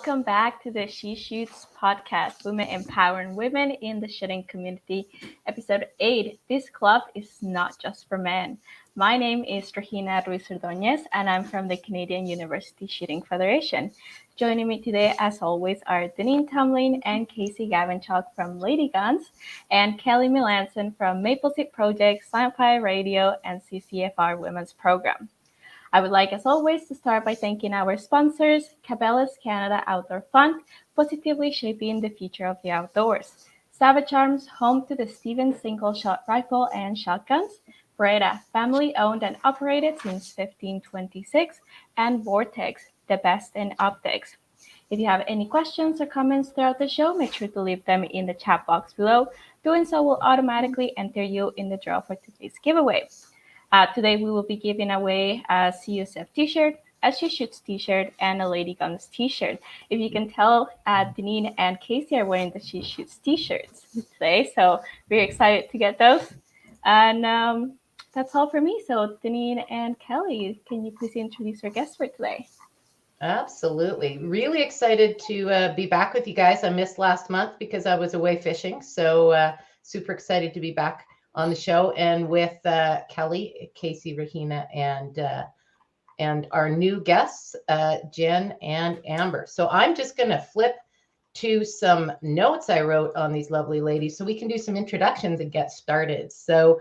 welcome back to the She Shoots podcast, Women Empowering Women in the Shooting Community, episode 8. This club is not just for men. My name is Regina Ruiz Ordóñez, and I'm from the Canadian University Shooting Federation. Joining me today, as always, are Deneen Tomlin and Casey Gavinchuk from Lady Guns, and Kelly Melanson from Maple Seed Project, Sci-Fi Radio, and CCFR Women's Program. I would like, as always, to start by thanking our sponsors, Cabela's Canada Outdoor Fund, positively shaping the future of the outdoors, Savage Arms, home to the Stevens single-shot rifle and shotguns, Beretta, family-owned and operated since 1526, and Vortex, the best in optics. If you have any questions or comments throughout the show, make sure to leave them in the chat box below. Doing so will automatically enter you in the draw for today's giveaway. Today we will be giving away a CUSF t-shirt, a She Shoots t-shirt, and a Lady Guns t-shirt. If you can tell, Deneen and Casey are wearing the She Shoots t-shirts today, so we're excited to get those. And that's all for me. So Deneen and Kelly, can you please introduce our guests for today? Absolutely. Really excited to be back with you guys. I missed last month because I was away fishing, so super excited to be back on the show, and with Kelly, Casey, Regina, and our new guests, Jenn and Amber. So I'm just going to flip to some notes I wrote on these lovely ladies so we can do some introductions and get started. So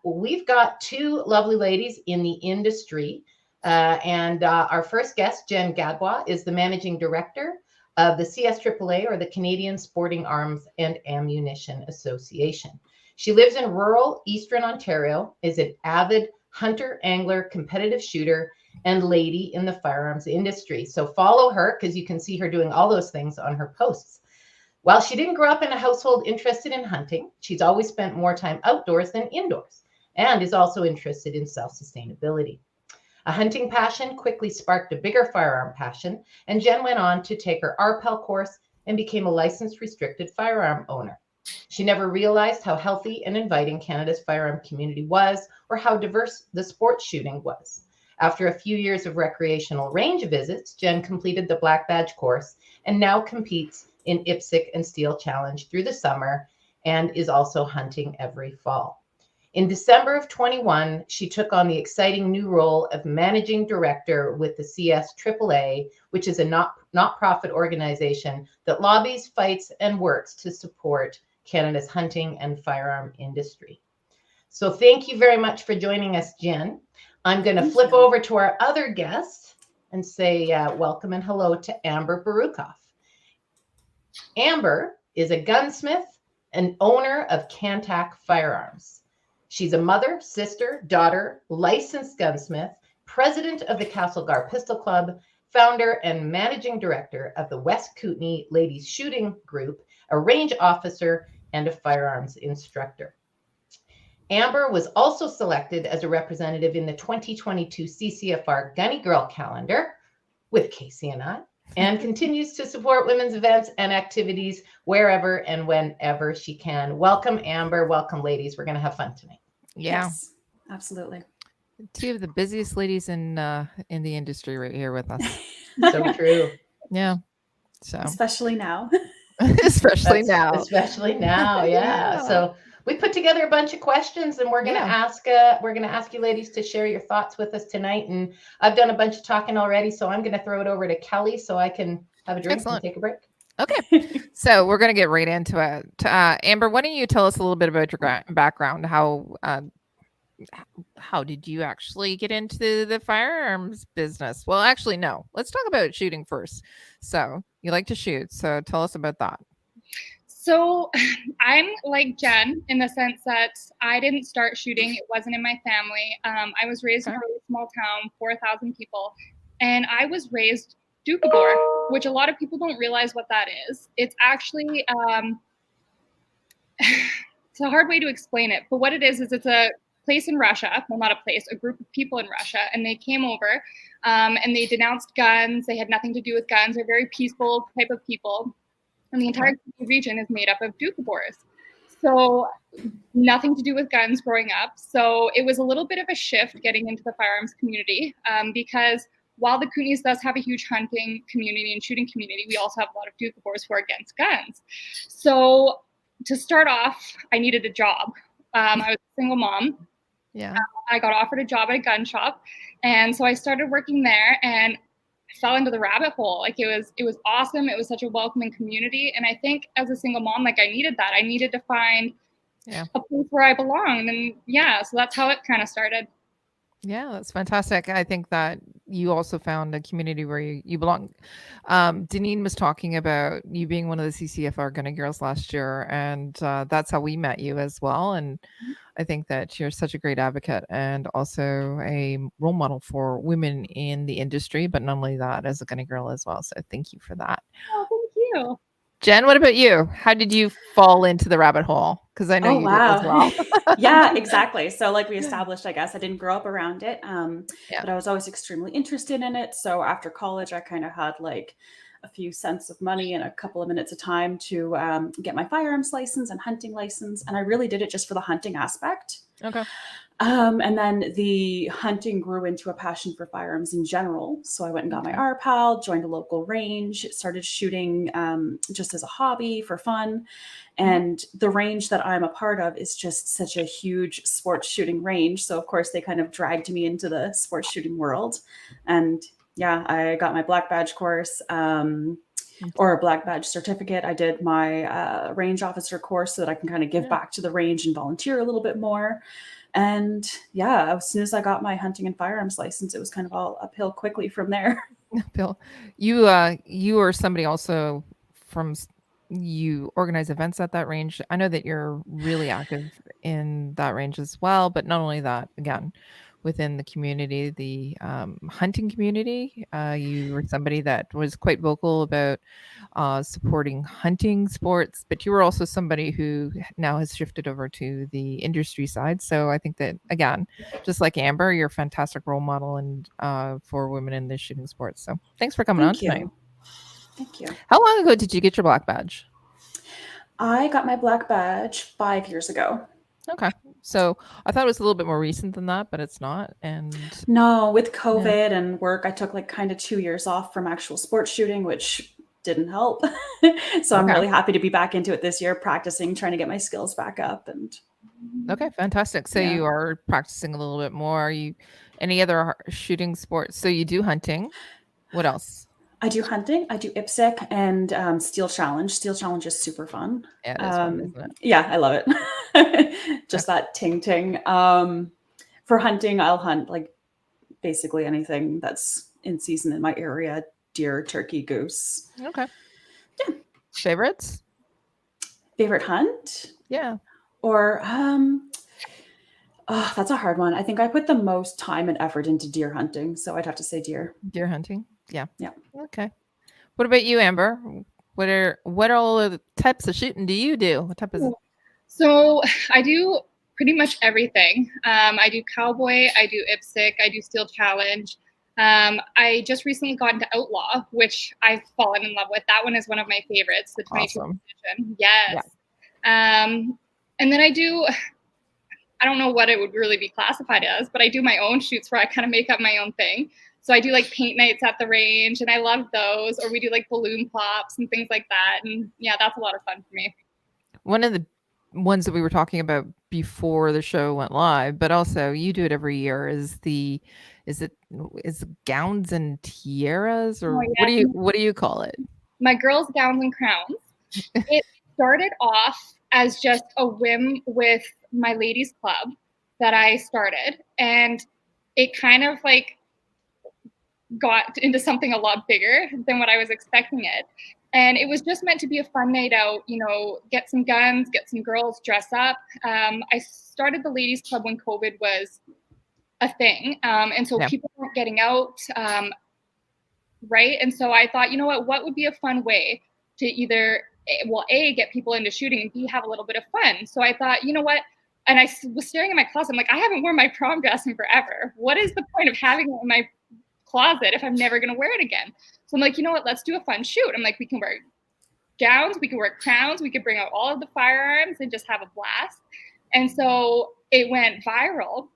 we've got two lovely ladies in the industry, and our first guest, Jennifer Gadbois, is the managing director of the CSAAA, or the Canadian Sporting Arms and Ammunition Association. She lives in rural Eastern Ontario, is an avid hunter, angler, competitive shooter, and lady in the firearms industry. So follow her because you can see her doing all those things on her posts. While she didn't grow up in a household interested in hunting, she's always spent more time outdoors than indoors, and is also interested in self-sustainability. A hunting passion quickly sparked a bigger firearm passion, and Jenn went on to take her RPEL course and became a licensed restricted firearm owner. She never realized how healthy and inviting Canada's firearm community was, or how diverse the sports shooting was. After a few years of recreational range visits, Jenn completed the Black Badge course and now competes in IPSC and Steel Challenge through the summer, and is also hunting every fall. In December of 21, she took on the exciting new role of managing director with the CSAAA, which is a not-profit organization that lobbies, fights, and works to support Canada's hunting and firearm industry. So thank you very much for joining us, Jenn. I'm going to flip over to our other guest and say welcome and hello to Amber Berukoff. Amber is a gunsmith and owner of Can-Tac Firearms. She's a mother, sister, daughter, licensed gunsmith, president of the Castlegar Pistol Club, founder and managing director of the West Kootenay Ladies Shooting Group, a range officer, and a firearms instructor. Amber was also selected as a representative in the 2022 CCFR Gunny Girl calendar with Casey and I, and continues to support women's events and activities wherever and whenever she can. Welcome, Amber. Welcome, ladies. We're going to have fun tonight. Yeah, yes, absolutely. Two of the busiest ladies in the industry right here with us. So true. Yeah. So Especially now. especially now. Especially now, yeah. So we put together a bunch of questions, and we're going to ask you ladies to share your thoughts with us tonight. And I've done a bunch of talking already, so I'm going to throw it over to Kelly so I can have a drink and take a break. Okay. So we're going to get right into it. Amber, why don't you tell us a little bit about your background? How did you actually get into the firearms business? Well, actually, no. Let's talk about shooting first. So you like to shoot. So tell us about that. So I'm like Jenn in the sense that I didn't start shooting. It wasn't in my family. I was raised in a really small town, 4,000 people, and I was raised Doukhobor, which a lot of people don't realize what that is. It's actually, it's a hard way to explain it, but what it is it's a place in Russia, well, not a place, a group of people in Russia, and they came over and they denounced guns. They had nothing to do with guns. They're very peaceful type of people. And the entire region is made up of Doukhobors. So nothing to do with guns growing up. So it was a little bit of a shift getting into the firearms community because while the Kootenays does have a huge hunting community and shooting community, we also have a lot of Doukhobors who are against guns. So to start off, I needed a job. I was a single mom. Yeah. I got offered a job at a gun shop, and so I started working there, and I fell into the rabbit hole. Like it was awesome. It was such a welcoming community, and I think as a single mom, like I needed that. I needed to find a place where I belonged, and so that's how it kind of started. Yeah, that's fantastic. I think that you also found a community where you belong. Deneen was talking about you being one of the CCFR Gunny Girls last year, and that's how we met you as well. And I think that you're such a great advocate and also a role model for women in the industry, but not only that, as a Gunny Girl as well. So thank you for that. Oh, thank you. Jenn, what about you? How did you fall into the rabbit hole? Because I know you did as well. Yeah, exactly. So like we established, I guess I didn't grow up around it, but I was always extremely interested in it. So after college, I kind of had like a few cents of money and a couple of minutes of time to get my firearms license and hunting license. And I really did it just for the hunting aspect. Okay. And then the hunting grew into a passion for firearms in general. So I went and got my RPAL, joined a local range, started shooting just as a hobby for fun. And the range that I'm a part of is just such a huge sports shooting range. So of course they kind of dragged me into the sports shooting world. And I got my black badge course or a black badge certificate. I did my range officer course so that I can kind of give back to the range and volunteer a little bit more. And as soon as I got my hunting and firearms license, it was kind of all uphill quickly from there. Bill, you are somebody also you organize events at that range. I know that you're really active in that range as well, but not only that, again, within the community, the hunting community, you were somebody that was quite vocal about supporting hunting sports, but you were also somebody who now has shifted over to the industry side. So I think that, again, just like Amber, you're a fantastic role model and for women in the shooting sports. So thanks for coming on tonight. Thank you. How long ago did you get your black badge? I got my black badge 5 years ago. Okay. So I thought it was a little bit more recent than that, but it's not. And no, with COVID and work, I took like kind of 2 years off from actual sports shooting, which didn't help. So I'm really happy to be back into it this year, practicing, trying to get my skills back up. And okay, fantastic. So you are practicing a little bit more. Any other shooting sports? So you do hunting. What else? I do hunting. I do IPSC and Steel Challenge. Steel Challenge is super fun. Yeah, it is fun, isn't it? Yeah, I love it. Just that ting. For hunting, I'll hunt like basically anything that's in season in my area: deer, turkey, goose. Okay. Yeah. Favorites? Favorite hunt? Yeah. Or that's a hard one. I think I put the most time and effort into deer hunting, so I'd have to say deer. Deer hunting. Yeah. Yeah. Okay. What about you, Amber? What are all the types of shooting do you do? What type of? So I do pretty much everything. I do cowboy, I do IPSC, I do Steel Challenge. I just recently got into Outlaw, which I've fallen in love with. That one is one of my favorites, the 22 edition. Yes. Yeah. And then I don't know what it would really be classified as, but I do my own shoots where I kind of make up my own thing. So I do like paint nights at the range, and I love those. Or we do like balloon pops and things like that. And that's a lot of fun for me. One of the ones that we were talking about before the show went live, but also you do it every year, is it gowns and tiaras, or what do you call it? My girls' gowns and crowns. It started off as just a whim with my ladies' club that I started, and it kind of like got into something a lot bigger than what I was expecting it. And it was just meant to be a fun night out, get some guns, get some girls, dress up. I started the ladies club when COVID was a thing. And so people weren't getting out. Right. And so I thought, what would be a fun way to either, A, get people into shooting, and B, have a little bit of fun. So I thought, what? And I was staring at my closet. I'm like, I haven't worn my prom dress in forever. What is the point of having it in my closet if I'm never going to wear it again? So I'm like, let's do a fun shoot. I'm like, we can wear gowns, we can wear crowns, we could bring out all of the firearms and just have a blast. And so it went viral.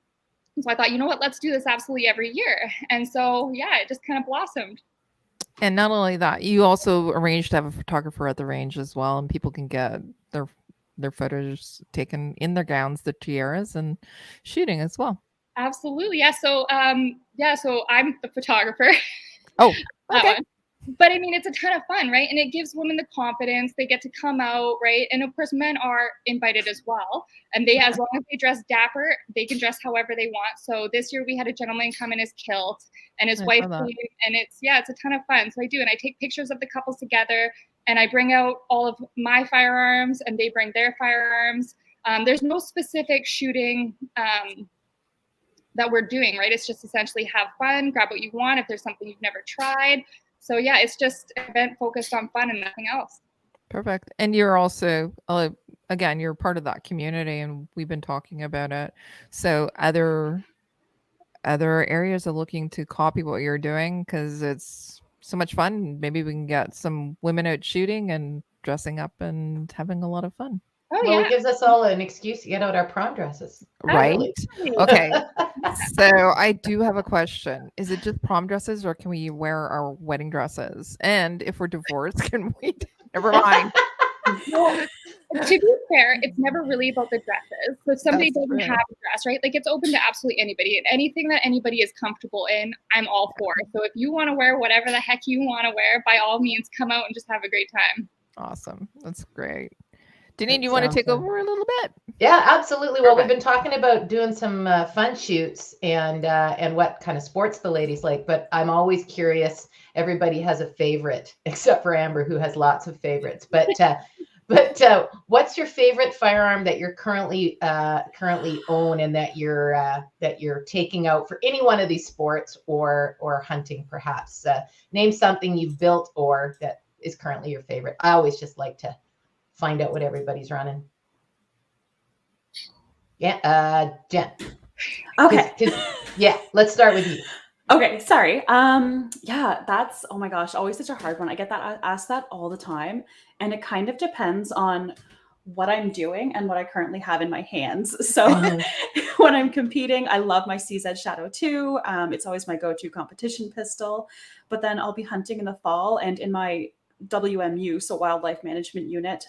So I thought, you know what, let's do this absolutely every year. And so, yeah, it just kind of blossomed. And not only that, you also arranged to have a photographer at the range as well, and people can get their photos taken in their gowns, the tiaras, and shooting as well. Absolutely. Yeah. So, so I'm the photographer. Oh, That okay. one. But I mean, it's a ton of fun, right? And it gives women the confidence. They get to come out, right? And of course, men are invited as well. And they, as long as they dress dapper, they can dress however they want. So this year we had a gentleman come in his kilt, and his wife came, and it's a ton of fun. So I do, and I take pictures of the couples together, and I bring out all of my firearms, and they bring their firearms. There's no specific shooting that we're doing, right? It's just essentially have fun, grab what you want if there's something you've never tried. So yeah, it's just an event focused on fun and nothing else. Perfect. And you're also, again, you're part of that community, and we've been talking about it. So other areas are looking to copy what you're doing because it's so much fun. Maybe we can get some women out shooting and dressing up and having a lot of fun. Oh, well, yeah. it gives us all an excuse to get out our prom dresses. Right. Really. Okay. So I do have a question. Is it just prom dresses, or can we wear our wedding dresses? And if we're divorced, can we? Never mind. Well, to be fair, it's never really about the dresses. So if somebody doesn't have a dress, right? Like, it's open to absolutely anybody, and anything that anybody is comfortable in, I'm all for. So if you want to wear whatever the heck you want to wear, by all means, come out and just have a great time. Awesome. That's great. Deneen, you want to take over a little bit? Yeah, absolutely. Well, we've been talking about doing some fun shoots and what kind of sports the ladies like, but I'm always curious. Everybody has a favorite, except for Amber, who has lots of favorites. But what's your favorite firearm that you're currently own and that you're taking out for any one of these sports or hunting, perhaps? Name something you've built or that is currently your favorite. I always just like to find out what everybody's running. Yeah, Jen. Okay. Yeah, let's start with you. Okay, sorry. Yeah, that's, oh my gosh, always such a hard one. I get asked that all the time, and it kind of depends on what I'm doing and what I currently have in my hands. So when I'm competing, I love my CZ Shadow 2. It's always my go-to competition pistol. But then I'll be hunting in the fall, and in my WMU, so wildlife management unit,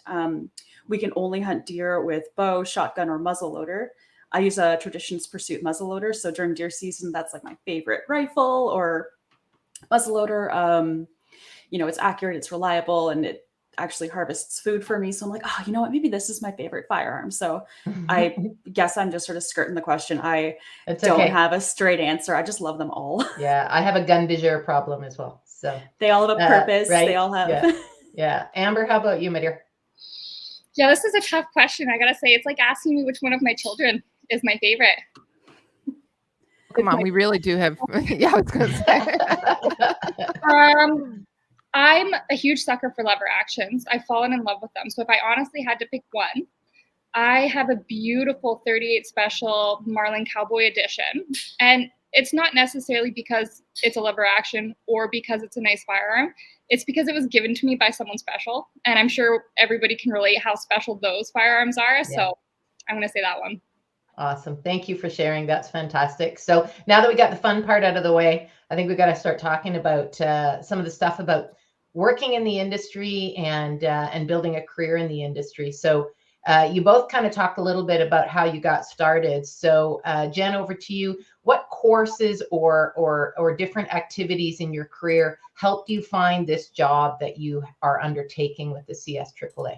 we can only hunt deer with bow, shotgun, or muzzleloader. I use a Traditions Pursuit muzzleloader, so during deer season, that's like my favorite rifle or muzzleloader. It's accurate, it's reliable, and it actually harvests food for me. So I'm like, oh, you know what? Maybe this is my favorite firearm. So I guess I'm just sort of skirting the question. I don't have a straight answer. I just love them all. Yeah, I have a gun de jour problem as well. So they all have a purpose. Right? They all have. Yeah. Amber, how about you, my dear? Yeah, this is a tough question. I gotta say, it's like asking me which one of my children is my favorite. Come on, we really do have. Yeah, I was gonna say. I'm a huge sucker for lever actions. I've fallen in love with them. So if I honestly had to pick one, I have a beautiful 38 Special Marlin Cowboy Edition, and it's not necessarily because it's a lever action or because it's a nice firearm. It's because it was given to me by someone special, and I'm sure everybody can relate how special those firearms are. Yeah. So I'm going to say that one. Awesome. Thank you for sharing. That's fantastic. So now that we got the fun part out of the way, I think we got to start talking about some of the stuff about working in the industry and building a career in the industry. So you both kind of talked a little bit about how you got started. So Jen, over to you. What courses or different activities in your career helped you find this job that you are undertaking with the CSAAA?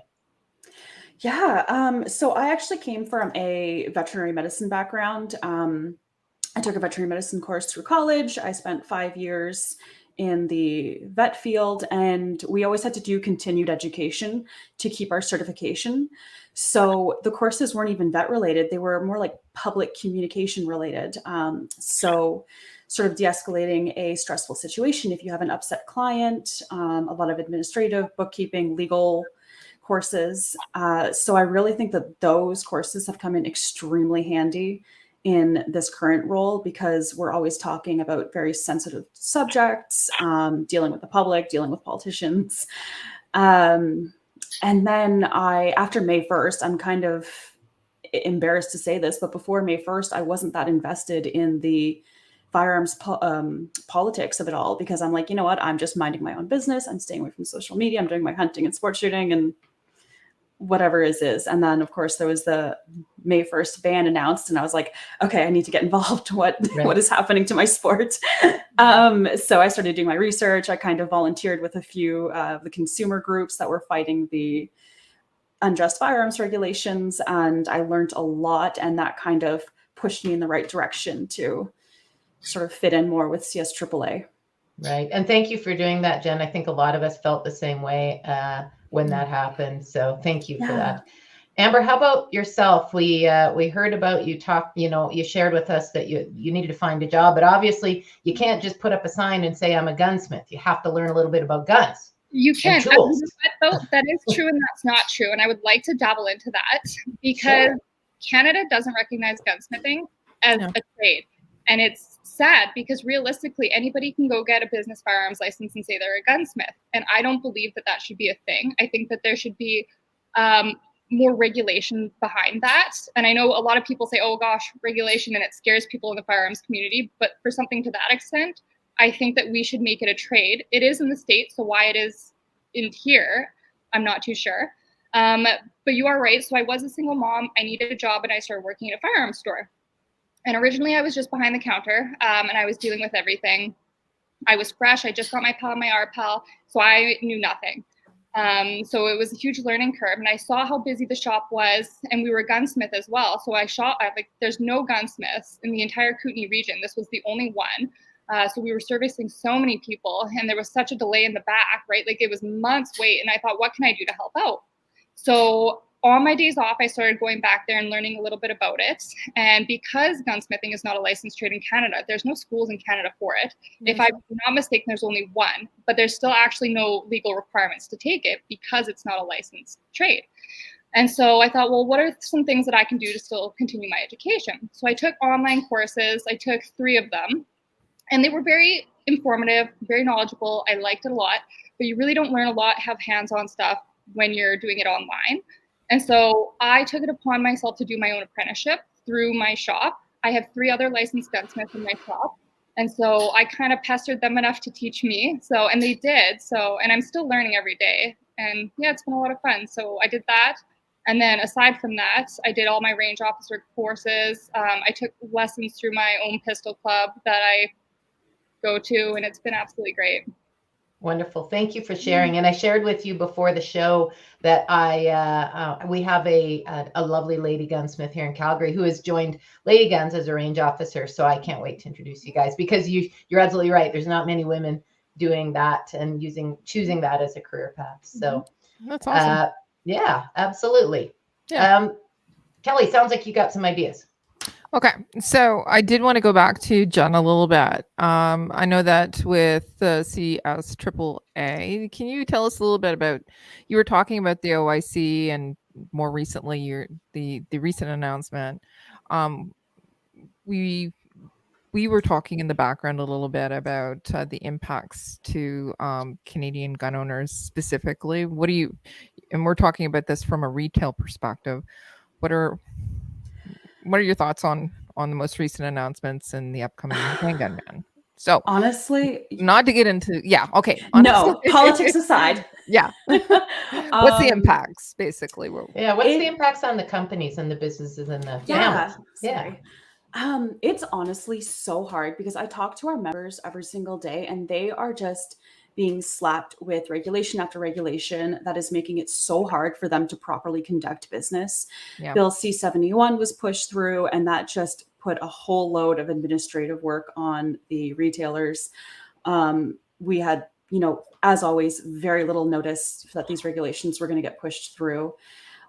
Yeah, so I actually came from a veterinary medicine background. I took a veterinary medicine course through college. I spent 5 years in the vet field, and we always had to do continued education to keep our certification. So the courses weren't even vet related. They were more like public communication related. So sort of de-escalating a stressful situation. If you have an upset client, a lot of administrative, bookkeeping, legal courses. So I really think that those courses have come in extremely handy in this current role, because we're always talking about very sensitive subjects, dealing with the public, dealing with politicians. And then after May 1st, I'm kind of embarrassed to say this, but before May 1st, I wasn't that invested in the firearms politics of it all, because I'm like, you know what, I'm just minding my own business. I'm staying away from social media. I'm doing my hunting and sport shooting and whatever is. And then of course there was the May 1st ban announced, and I was like, okay, I need to get involved. What is happening to my sport? So I started doing my research. I kind of volunteered with a few of the consumer groups that were fighting the unjust firearms regulations, and I learned a lot, and that kind of pushed me in the right direction to sort of fit in more with CSAAA. Right. And thank you for doing that, Jen. I think a lot of us felt the same way when that happened. So thank you for that. Amber, how about yourself? We heard about you talk, you shared with us that you needed to find a job, but obviously you can't just put up a sign and say I'm a gunsmith. You have to learn a little bit about guns. You can. Tools. That is true and that's not true. And I would like to dabble into that because Canada doesn't recognize gunsmithing as a trade. And it's sad because realistically, anybody can go get a business firearms license and say they're a gunsmith. And I don't believe that should be a thing. I think that there should be more regulation behind that. And I know a lot of people say, oh gosh, regulation, and it scares people in the firearms community. But for something to that extent, I think that we should make it a trade. It is in the States, so why it is in here, I'm not too sure. But you are right. So I was a single mom. I needed a job and I started working at a firearms store. And originally I was just behind the counter and I was dealing with everything. I was fresh. I just got my PAL and my RPAL, so I knew nothing. So it was a huge learning curve, and I saw how busy the shop was, and we were a gunsmith as well. So there's no gunsmiths in the entire Kootenay region. This was the only one. So we were servicing so many people, and there was such a delay in the back, right? Like it was months wait. And I thought, what can I do to help out? So on my days off, I started going back there and learning a little bit about it. And because gunsmithing is not a licensed trade in Canada, there's no schools in Canada for it. If I'm not mistaken, there's only one, but there's still actually no legal requirements to take it because it's not a licensed trade. And so I thought, well, what are some things that I can do to still continue my education? So I took online courses. I took 3 of them, and they were very informative, very knowledgeable. I liked it a lot, but you really don't learn a lot, have hands-on stuff when you're doing it online. And so I took it upon myself to do my own apprenticeship through my shop. I have 3 other licensed gunsmiths in my shop. And so I kind of pestered them enough to teach me. And they did. And I'm still learning every day. And yeah, it's been a lot of fun. So I did that. And then aside from that, I did all my range officer courses. I took lessons through my own pistol club that I go to, and it's been absolutely great. Wonderful. Thank you for sharing. And I shared with you before the show that we have a lovely lady gunsmith here in Calgary who has joined Lady Guns as a range officer. So I can't wait to introduce you guys, because you're absolutely right. There's not many women doing that and choosing that as a career path. So that's awesome. Yeah, absolutely. Yeah. Kelly, sounds like you got some ideas. Okay, so I did want to go back to Jenn a little bit. I know that with the CSAAA, can you tell us a little bit about, you were talking about the OIC and more recently the recent announcement. We were talking in the background a little bit about the impacts to Canadian gun owners specifically. And we're talking about this from a retail perspective. What are your thoughts on the most recent announcements and the upcoming handgun ban? So honestly, not to get into, okay. No, politics aside. Yeah. What's the impacts basically? What's the impacts on the companies and the businesses and the families? It's honestly so hard because I talk to our members every single day, and they are just being slapped with regulation after regulation that is making it so hard for them to properly conduct business. Yeah. Bill C-71 was pushed through, and that just put a whole load of administrative work on the retailers. We had, as always, very little notice that these regulations were going to get pushed through.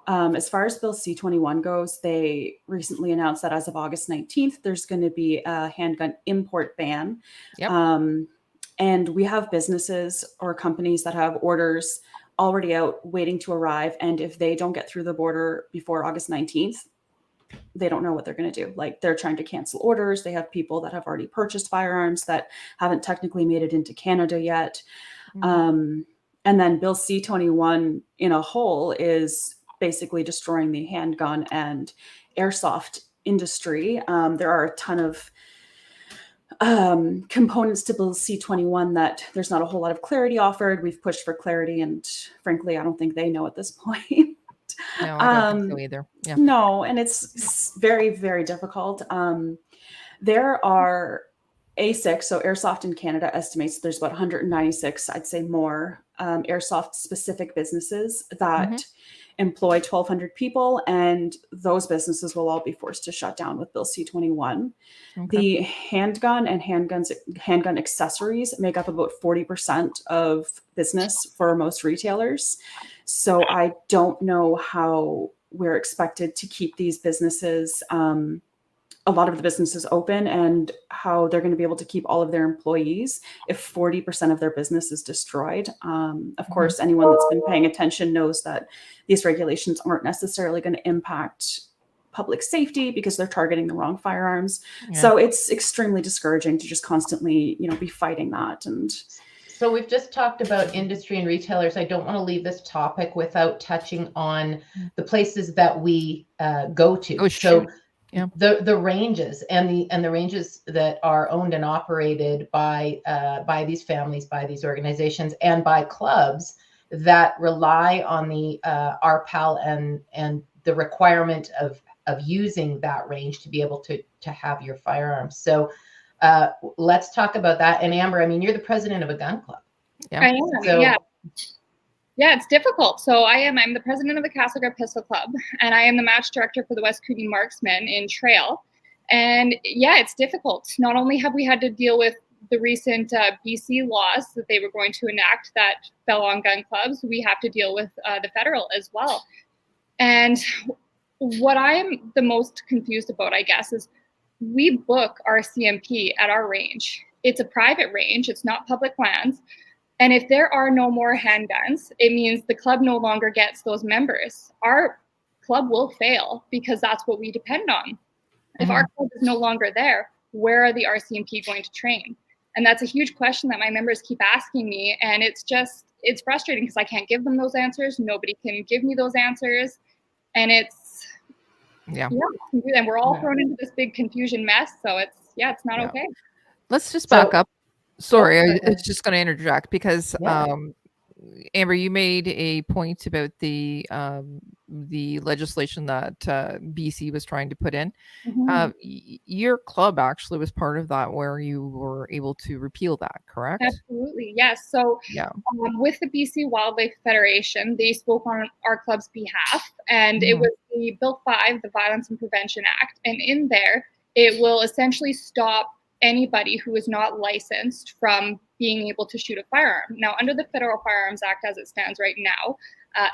As far as Bill C-21 goes, they recently announced that as of August 19th, there's going to be a handgun import ban. Yep. And we have businesses or companies that have orders already out waiting to arrive. And if they don't get through the border before August 19th, they don't know what they're going to do. Like, they're trying to cancel orders. They have people that have already purchased firearms that haven't technically made it into Canada yet. Mm-hmm. And then Bill C-21 in a whole is basically destroying the handgun and airsoft industry. There are a ton of components to Bill C-21 that there's not a whole lot of clarity offered. We've pushed for clarity, and frankly, I don't think they know at this point. No, I don't think so either. Yeah. No, and it's very, very difficult. There are ASIC, so Airsoft in Canada estimates there's about 196, I'd say more, airsoft specific businesses that employ 1,200 people, and those businesses will all be forced to shut down with Bill C-21. Okay. The handgun and handgun accessories make up about 40% of business for most retailers. So I don't know how we're expected to keep these businesses, a lot of the businesses open, and how they're going to be able to keep all of their employees if 40% of their business is destroyed. Of course, anyone that's been paying attention knows that these regulations aren't necessarily going to impact public safety because they're targeting the wrong firearms. Yeah. So it's extremely discouraging to just constantly, be fighting that. And so we've just talked about industry and retailers. I don't want to leave this topic without touching on the places that we go to. Oh, sure. Yeah. The ranges and the ranges that are owned and operated by these families, by these organizations, and by clubs that rely on the RPAL and the requirement of using that range to be able to have your firearms. So let's talk about that. And Amber, I mean, you're the president of a gun club. Yeah. I am. So, Yeah, it's difficult. So I'm the president of the Castlegar Pistol Club, and I am the match director for the West Kootenay Marksmen in Trail. And yeah, it's difficult. Not only have we had to deal with the recent BC laws that they were going to enact that fell on gun clubs, we have to deal with the federal as well. And what I am the most confused about, I guess, is we book our CMP at our range. It's a private range. It's not public lands. And if there are no more handguns, it means the club no longer gets those members. Our club will fail because that's what we depend on. If our club is no longer there, where are the RCMP going to train? And that's a huge question that my members keep asking me. And it's frustrating because I can't give them those answers. Nobody can give me those answers. And and we're all thrown into this big confusion mess. So it's not okay. Let's just back up. Sorry, I was just going to interject because Amber, you made a point about the legislation that BC was trying to put in. Your club actually was part of that, where you were able to repeal that, correct? Absolutely, yes. So with the BC Wildlife Federation, they spoke on our club's behalf, and it was the Bill 5, the Violence and Prevention Act, and in there, it will essentially stop anybody who is not licensed from being able to shoot a firearm. Now, under the Federal Firearms Act as it stands right now,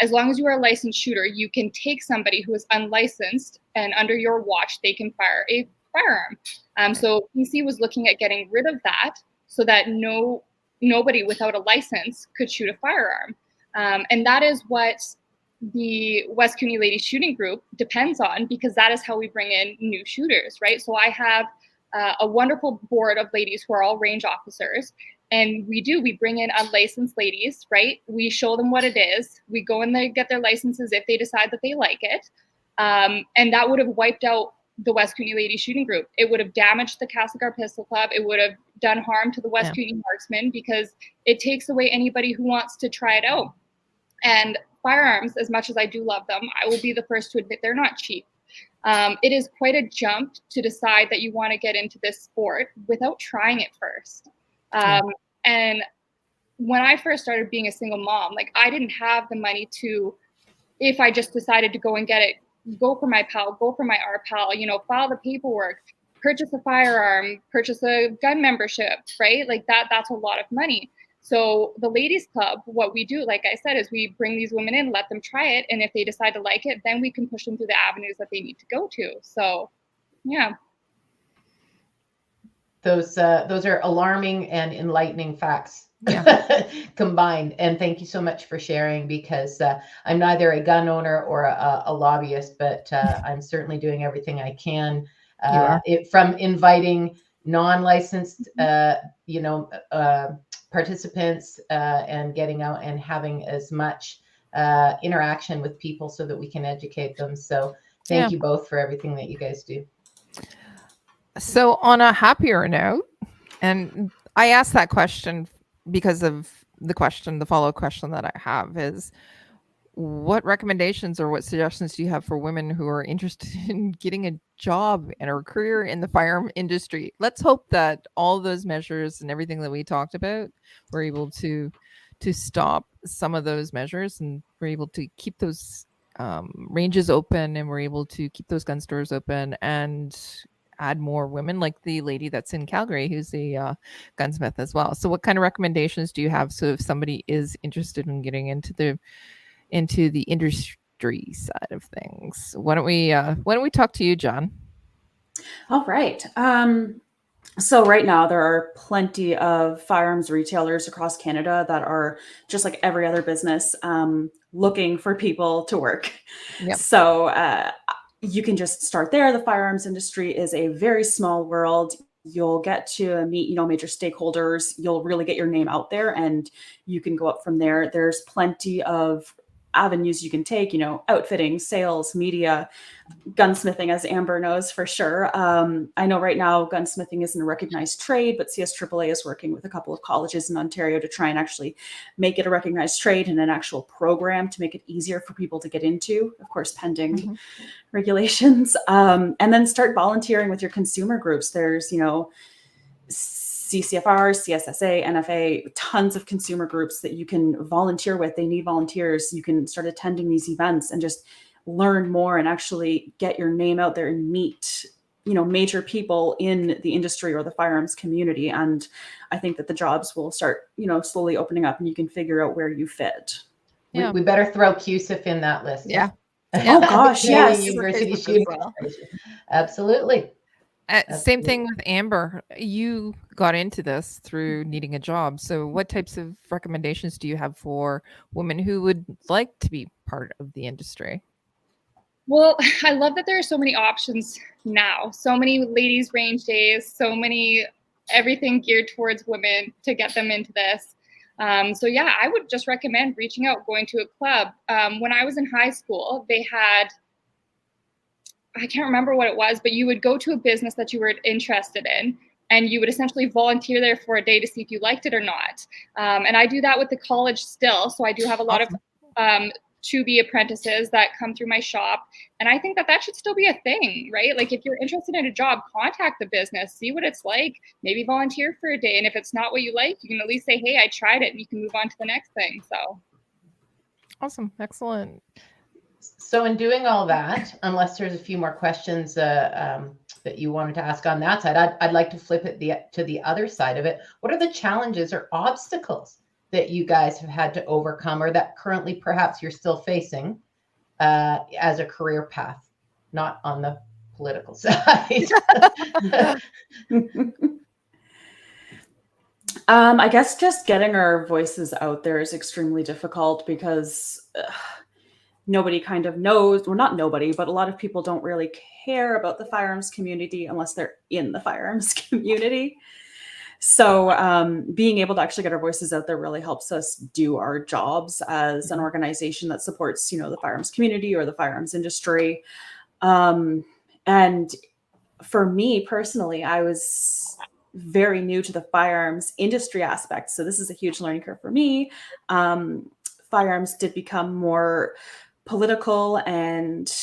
as long as you are a licensed shooter, you can take somebody who is unlicensed, and under your watch, they can fire a firearm. So BC was looking at getting rid of that so that nobody without a license could shoot a firearm. And that is what the West Kootenay Ladies Shooting Group depends on, because that is how we bring in new shooters, right? So I have a wonderful board of ladies who are all range officers. And we bring in unlicensed ladies, right? We show them what it is. We go and they get their licenses if they decide that they like it. And that would have wiped out the West Kootenay Ladies Shooting Group. It would have damaged the Castlegar Pistol Club. It would have done harm to the West Kootenay Marksmen, because it takes away anybody who wants to try it out. And firearms, as much as I do love them, I will be the first to admit they're not cheap. It is quite a jump to decide that you want to get into this sport without trying it first. And when I first started being a single mom, like, I didn't have the money to, if I just decided to go and get it, go for my PAL, go for my RPAL, file the paperwork, purchase a firearm, purchase a gun membership, right? Like that's a lot of money. So the ladies club, what we do, like I said, is we bring these women in, let them try it. And if they decide to like it, then we can push them through the avenues that they need to go to. So, yeah. Those are alarming and enlightening facts combined. And thank you so much for sharing, because I'm neither a gun owner or a lobbyist, but I'm certainly doing everything I can from inviting non-licensed, participants and getting out and having as much interaction with people so that we can educate them. So thank you both for everything that you guys do. So on a happier note, and I asked that question because of the follow-up question that I have is, what recommendations or what suggestions do you have for women who are interested in getting a job and a career in the firearm industry? Let's hope that all those measures and everything that we talked about, we're able to stop some of those measures, and we're able to keep those ranges open, and we're able to keep those gun stores open and add more women, like the lady that's in Calgary who's a gunsmith as well. So what kind of recommendations do you have, so if somebody is interested in getting into the industry side of things? Why don't we talk to you, John? All right. So right now there are plenty of firearms retailers across Canada that are just like every other business, looking for people to work. Yep. So you can just start there. The firearms industry is a very small world. You'll get to meet, major stakeholders. You'll really get your name out there, and you can go up from there. There's plenty of avenues you can take, outfitting, sales, media, gunsmithing, as Amber knows for sure. I know right now gunsmithing isn't a recognized trade, but CSAAA is working with a couple of colleges in Ontario to try and actually make it a recognized trade and an actual program to make it easier for people to get into, of course, pending regulations. And then start volunteering with your consumer groups. There's, CCFR, CSSAAA, NFA, tons of consumer groups that you can volunteer with. They need volunteers. You can start attending these events and just learn more and actually get your name out there and meet, major people in the industry or the firearms community. And I think that the jobs will start, slowly opening up, and you can figure out where you fit. Yeah. We better throw CUSIF in that list. Yeah. Oh gosh, yes. University shooting. Absolutely. Same thing with Amber. You got into this through needing a job. So what types of recommendations do you have for women who would like to be part of the industry? Well, I love that there are so many options now. So many ladies' range days, everything geared towards women to get them into this. So yeah, I would just recommend reaching out, going to a club. When I was in high school, they had, I can't remember what it was, but you would go to a business that you were interested in, and you would essentially volunteer there for a day to see if you liked it or not. And I do that with the college still. So I do have a lot of to-be apprentices that come through my shop. And I think that should still be a thing, right? Like if you're interested in a job, contact the business, see what it's like, maybe volunteer for a day. And if it's not what you like, you can at least say, hey, I tried it, and you can move on to the next thing. So. Awesome. Excellent. So in doing all that, unless there's a few more questions that you wanted to ask on that side, I'd like to flip it to the other side of it. What are the challenges or obstacles that you guys have had to overcome, or that currently perhaps you're still facing as a career path, not on the political side? I guess just getting our voices out there is extremely difficult because nobody kind of knows, well, not nobody, but a lot of people don't really care about the firearms community unless they're in the firearms community. So being able to actually get our voices out there really helps us do our jobs as an organization that supports, the firearms community or the firearms industry. And for me personally, I was very new to the firearms industry aspect. So this is a huge learning curve for me. Firearms did become more political, and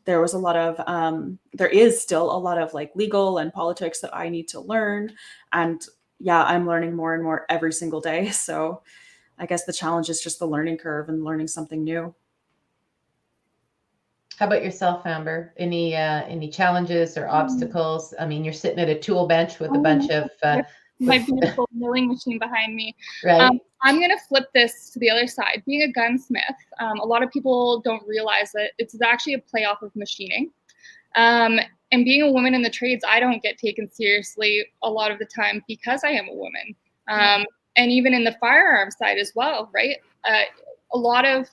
there was a lot of, there is still a lot of like legal and politics that I need to learn. And yeah, I'm learning more and more every single day. So I guess the challenge is just the learning curve and learning something new. How about yourself, Amber? Any challenges or obstacles? I mean, you're sitting at a tool bench with a bunch of my beautiful milling machine behind me. Right. I'm going to flip this to the other side. Being a gunsmith, a lot of people don't realize that it's actually a play off of machining. And being a woman in the trades, I don't get taken seriously a lot of the time because I am a woman. And even in the firearm side as well, right? A lot of,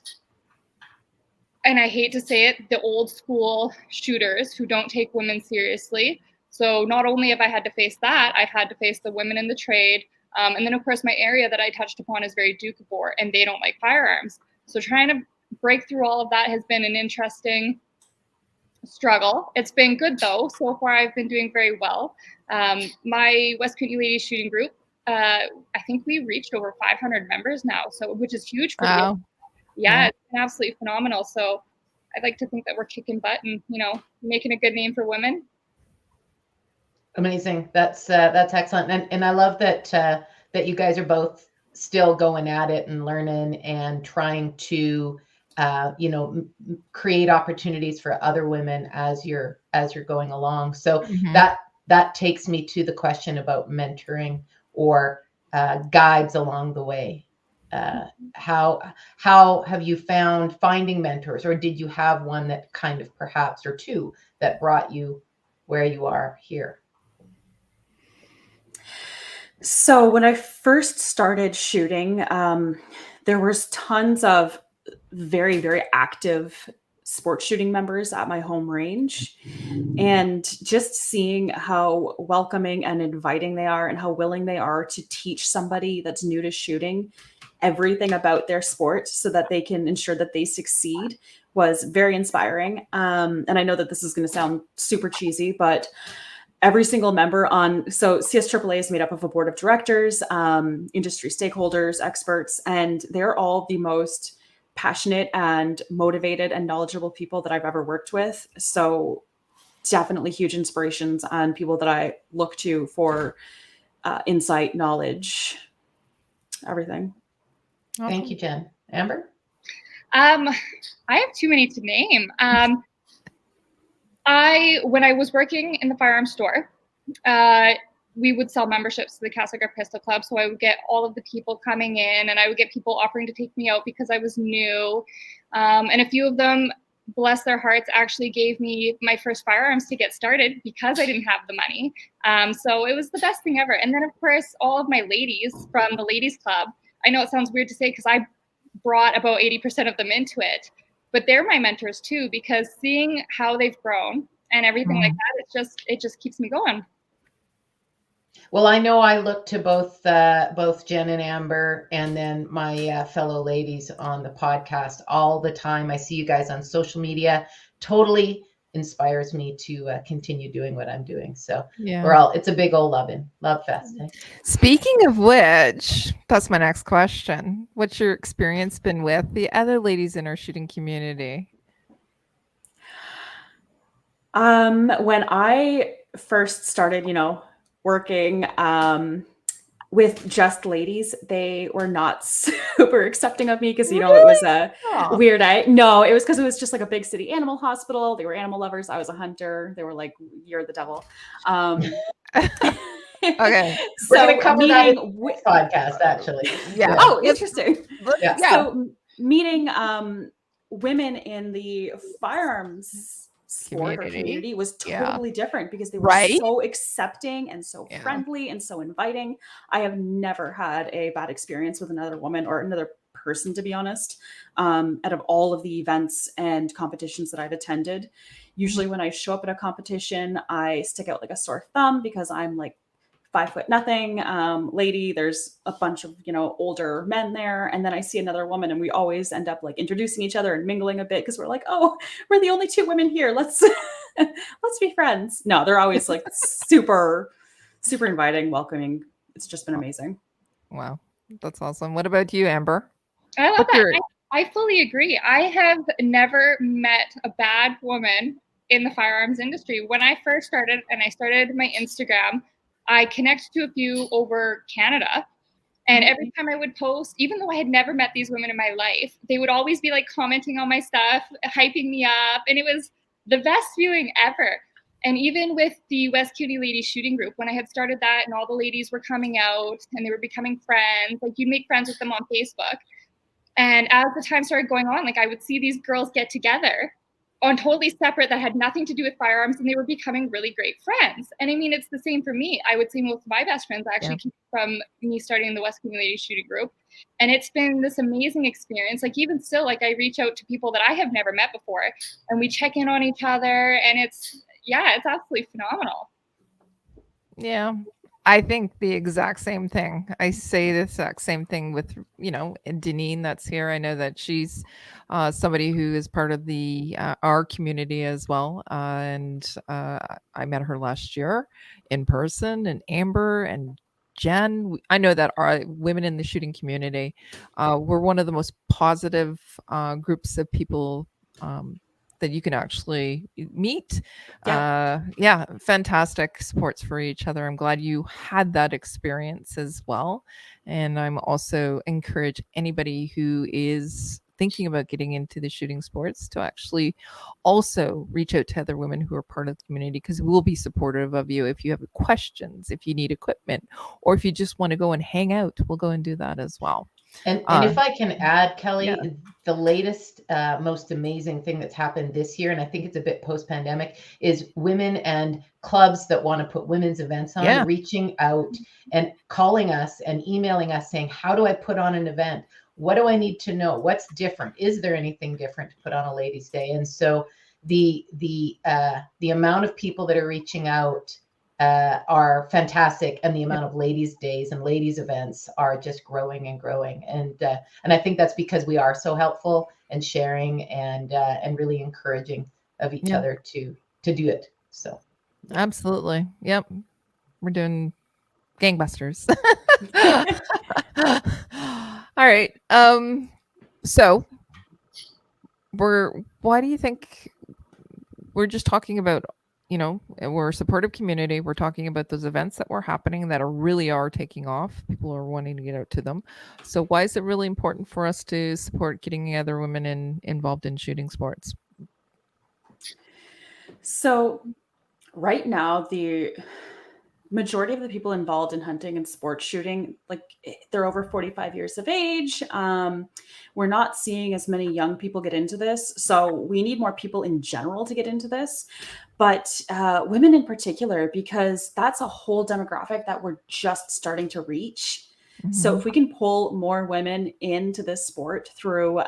and I hate to say it, the old school shooters who don't take women seriously. So not only have I had to face that, I've had to face the women in the trade. And then, of course, my area that I touched upon is very Duke of War, and they don't like firearms. So trying to break through all of that has been an interesting struggle. It's been good though. So far, I've been doing very well. My West Kootenay Ladies Shooting Group, I think we reached over 500 members now, so which is huge for Wow. yeah, it's been absolutely phenomenal. So I'd like to think that we're kicking butt and, you know, making a good name for women. Amazing. That's excellent. And I love that that you guys are both still going at it and learning and trying to you know, create opportunities for other women as you're going along. So that takes me to the question about mentoring or guides along the way. How have you found finding mentors, or did you have one that kind of perhaps, or two, that brought you where you are here? So when I first started shooting, there was tons of very, very active sports shooting members at my home range. And just seeing how welcoming and inviting they are and how willing they are to teach somebody that's new to shooting everything about their sport so that they can ensure that they succeed was very inspiring. And I know that this is going to sound super cheesy, but every single member so CSAAA is made up of a board of directors, industry stakeholders, experts, and they're all the most passionate and motivated and knowledgeable people that I've ever worked with. So definitely huge inspirations and people that I look to for insight, knowledge, everything. Awesome. Thank you, Jen. Amber? I have too many to name. When I was working in the firearm store, we would sell memberships to the Castlegar Pistol Club. So I would get all of the people coming in, and I would get people offering to take me out because I was new. And a few of them, bless their hearts, actually gave me my first firearms to get started because I didn't have the money. So it was the best thing ever. And then, of course, all of my ladies from the ladies club. I know it sounds weird to say because I brought about 80% of them into it, but they're my mentors too, because seeing how they've grown and everything like that, it just keeps me going. Well, I know I look to both Jenn and Amber, and then my fellow ladies on the podcast all the time. I see you guys on social media. Totally inspires me to continue doing what I'm doing. So yeah, it's a big old love fest. Eh? Speaking of which, that's my next question. What's your experience been with the other ladies in our shooting community? When I first started, working with just ladies, they were not super accepting of me because, it was a weird eye. No, it was because it was just like a big city animal hospital. They were animal lovers. I was a hunter. They were like, you're the devil. Okay. We're going to cover that in this podcast, actually. Yeah. Oh, interesting. Yeah. So meeting women in the firearms sport or community was totally different because they were so accepting and so friendly and so inviting. I have never had a bad experience with another woman or another person, to be honest. Out of all of the events and competitions that I've attended, usually when I show up at a competition, I stick out like a sore thumb because I'm like 5'0" lady. There's a bunch of, older men there. And then I see another woman and we always end up like introducing each other and mingling a bit because we're like, oh, we're the only two women here. Let's be friends. No, they're always like super, super inviting, welcoming. It's just been amazing. Wow. That's awesome. What about you, Amber? I love that. I fully agree. I have never met a bad woman in the firearms industry. When I first started and I started my Instagram, I connected to a few over Canada, and every time I would post, even though I had never met these women in my life, they would always be like commenting on my stuff, hyping me up, and it was the best feeling ever. And even with the West Kootenay Ladies Shooting Group, when I had started that and all the ladies were coming out and they were becoming friends, like you'd make friends with them on Facebook. And as the time started going on, like I would see these girls get together on totally separate that had nothing to do with firearms, and they were becoming really great friends. And I mean, it's the same for me. I would say most of my best friends actually came from me starting the West Kootenay Ladies Shooting Group. And it's been this amazing experience. Like even still, like I reach out to people that I have never met before and we check in on each other, and it's absolutely phenomenal. Yeah. I think the exact same thing. I say the exact same thing with, and Deneen that's here. I know that she's somebody who is part of the our community as well. I met her last year in person, and Amber and Jenn. I know that our women in the shooting community, we're one of the most positive groups of people that you can actually meet. Yeah, fantastic supports for each other. I'm glad you had that experience as well. And I'm also encourage anybody who is thinking about getting into the shooting sports to actually also reach out to other women who are part of the community, because we'll be supportive of you if you have questions, if you need equipment, or if you just want to go and hang out, we'll go and do that as well. And if I can add, Kelly, yeah. the latest, most amazing thing that's happened this year, and I think it's a bit post-pandemic, is women and clubs that want to put women's events on, Yeah. reaching out and calling us and emailing us saying, how do I put on an event? What do I need to know? What's different? Is there anything different to put on a ladies' day? And so the amount of people that are reaching out are fantastic, and the amount of ladies' days and ladies' events are just growing and growing. And I think that's because we are so helpful and sharing and really encouraging of each other to do it. So absolutely, yep, we're doing gangbusters. All right, so why do you think we're just talking about, we're a supportive community. We're talking about those events that were happening that really are taking off. People are wanting to get out to them. So why is it really important for us to support getting other women involved in shooting sports? So right now, the majority of the people involved in hunting and sports shooting, like, they're over 45 years of age. We're not seeing as many young people get into this. So we need more people in general to get into this, but women in particular, because that's a whole demographic that we're just starting to reach. So if we can pull more women into this sport through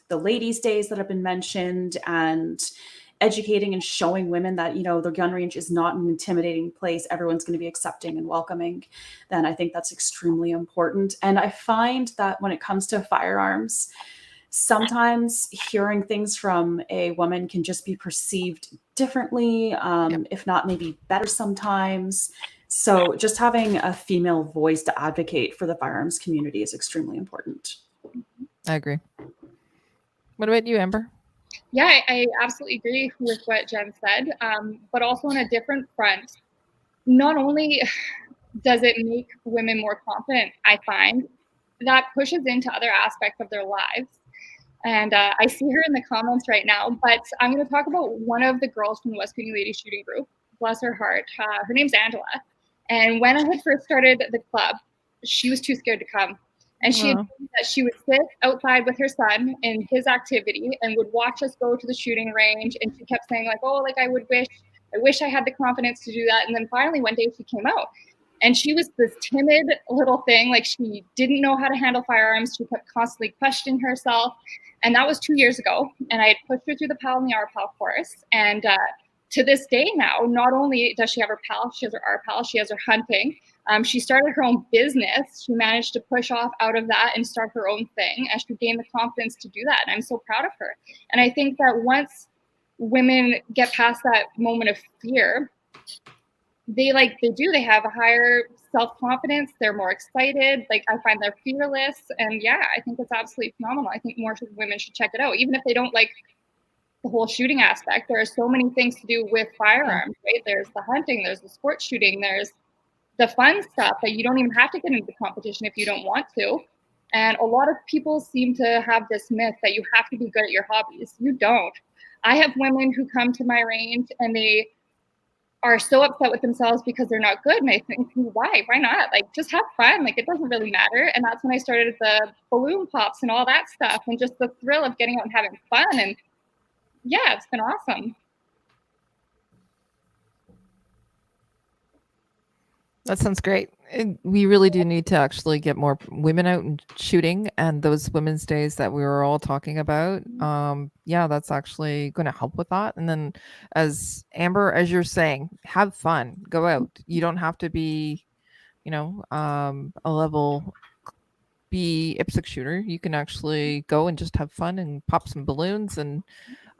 the ladies' days that have been mentioned, and educating and showing women that, the gun range is not an intimidating place, everyone's going to be accepting and welcoming, then I think that's extremely important. And I find that when it comes to firearms, sometimes hearing things from a woman can just be perceived differently, if not maybe better sometimes. So just having a female voice to advocate for the firearms community is extremely important. I agree. What about you, Amber? Yeah, I absolutely agree with what Jenn said, but also on a different front. Not only does it make women more confident, I find, that pushes into other aspects of their lives. And I see her in the comments right now, but I'm going to talk about one of the girls from the West Kootenay Ladies Shooting Group. Bless her heart. Her name's Angela. And when I had first started the club, she was too scared to come. And she had told me that she would sit outside with her son in his activity and would watch us go to the shooting range. And she kept saying, like, oh, like, I wish I had the confidence to do that. And then finally one day she came out, and she was this timid little thing. Like, she didn't know how to handle firearms. She kept constantly questioning herself. And that was 2 years ago. And I had pushed her through the PAL and the RPAL course. And to this day now, not only does she have her PAL, she has her RPAL, she has her hunting. She started her own business. She managed to push off out of that and start her own thing. And she gained the confidence to do that. And I'm so proud of her. And I think that once women get past that moment of fear, they have a higher self-confidence. They're more excited. Like, I find they're fearless. And yeah, I think it's absolutely phenomenal. I think more women should check it out. Even if they don't like the whole shooting aspect, there are so many things to do with firearms, right? There's the hunting, there's the sports shooting, there's the fun stuff that you don't even have to get into the competition if you don't want to. And a lot of people seem to have this myth that you have to be good at your hobbies. You don't. I have women who come to my range and they are so upset with themselves because they're not good. And I think, why not? Like, just have fun. Like, it doesn't really matter. And that's when I started the balloon pops and all that stuff, and just the thrill of getting out and having fun. And yeah, it's been awesome. That sounds great. We really do need to actually get more women out and shooting, and those women's days that we were all talking about. Yeah, that's actually going to help with that. And then, as Amber, as you're saying, have fun, go out. You don't have to be a level B IPSC shooter, you can actually go and just have fun and pop some balloons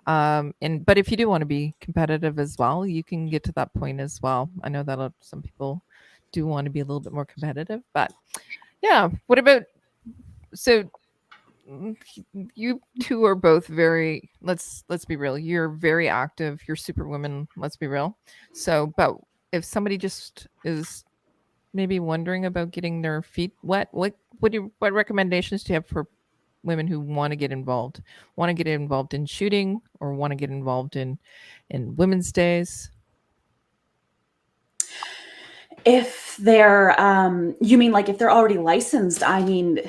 but if you do want to be competitive as well, you can get to that point as well. I know that some people do want to be a little bit more competitive, but yeah. What about, so you two are both very, let's be real, you're very active, you're super women, let's be real. So, but if somebody just is maybe wondering about getting their feet wet, what recommendations do you have for women who want to get involved in shooting, or want to get involved in women's days? If they're, you mean like if they're already licensed? I mean,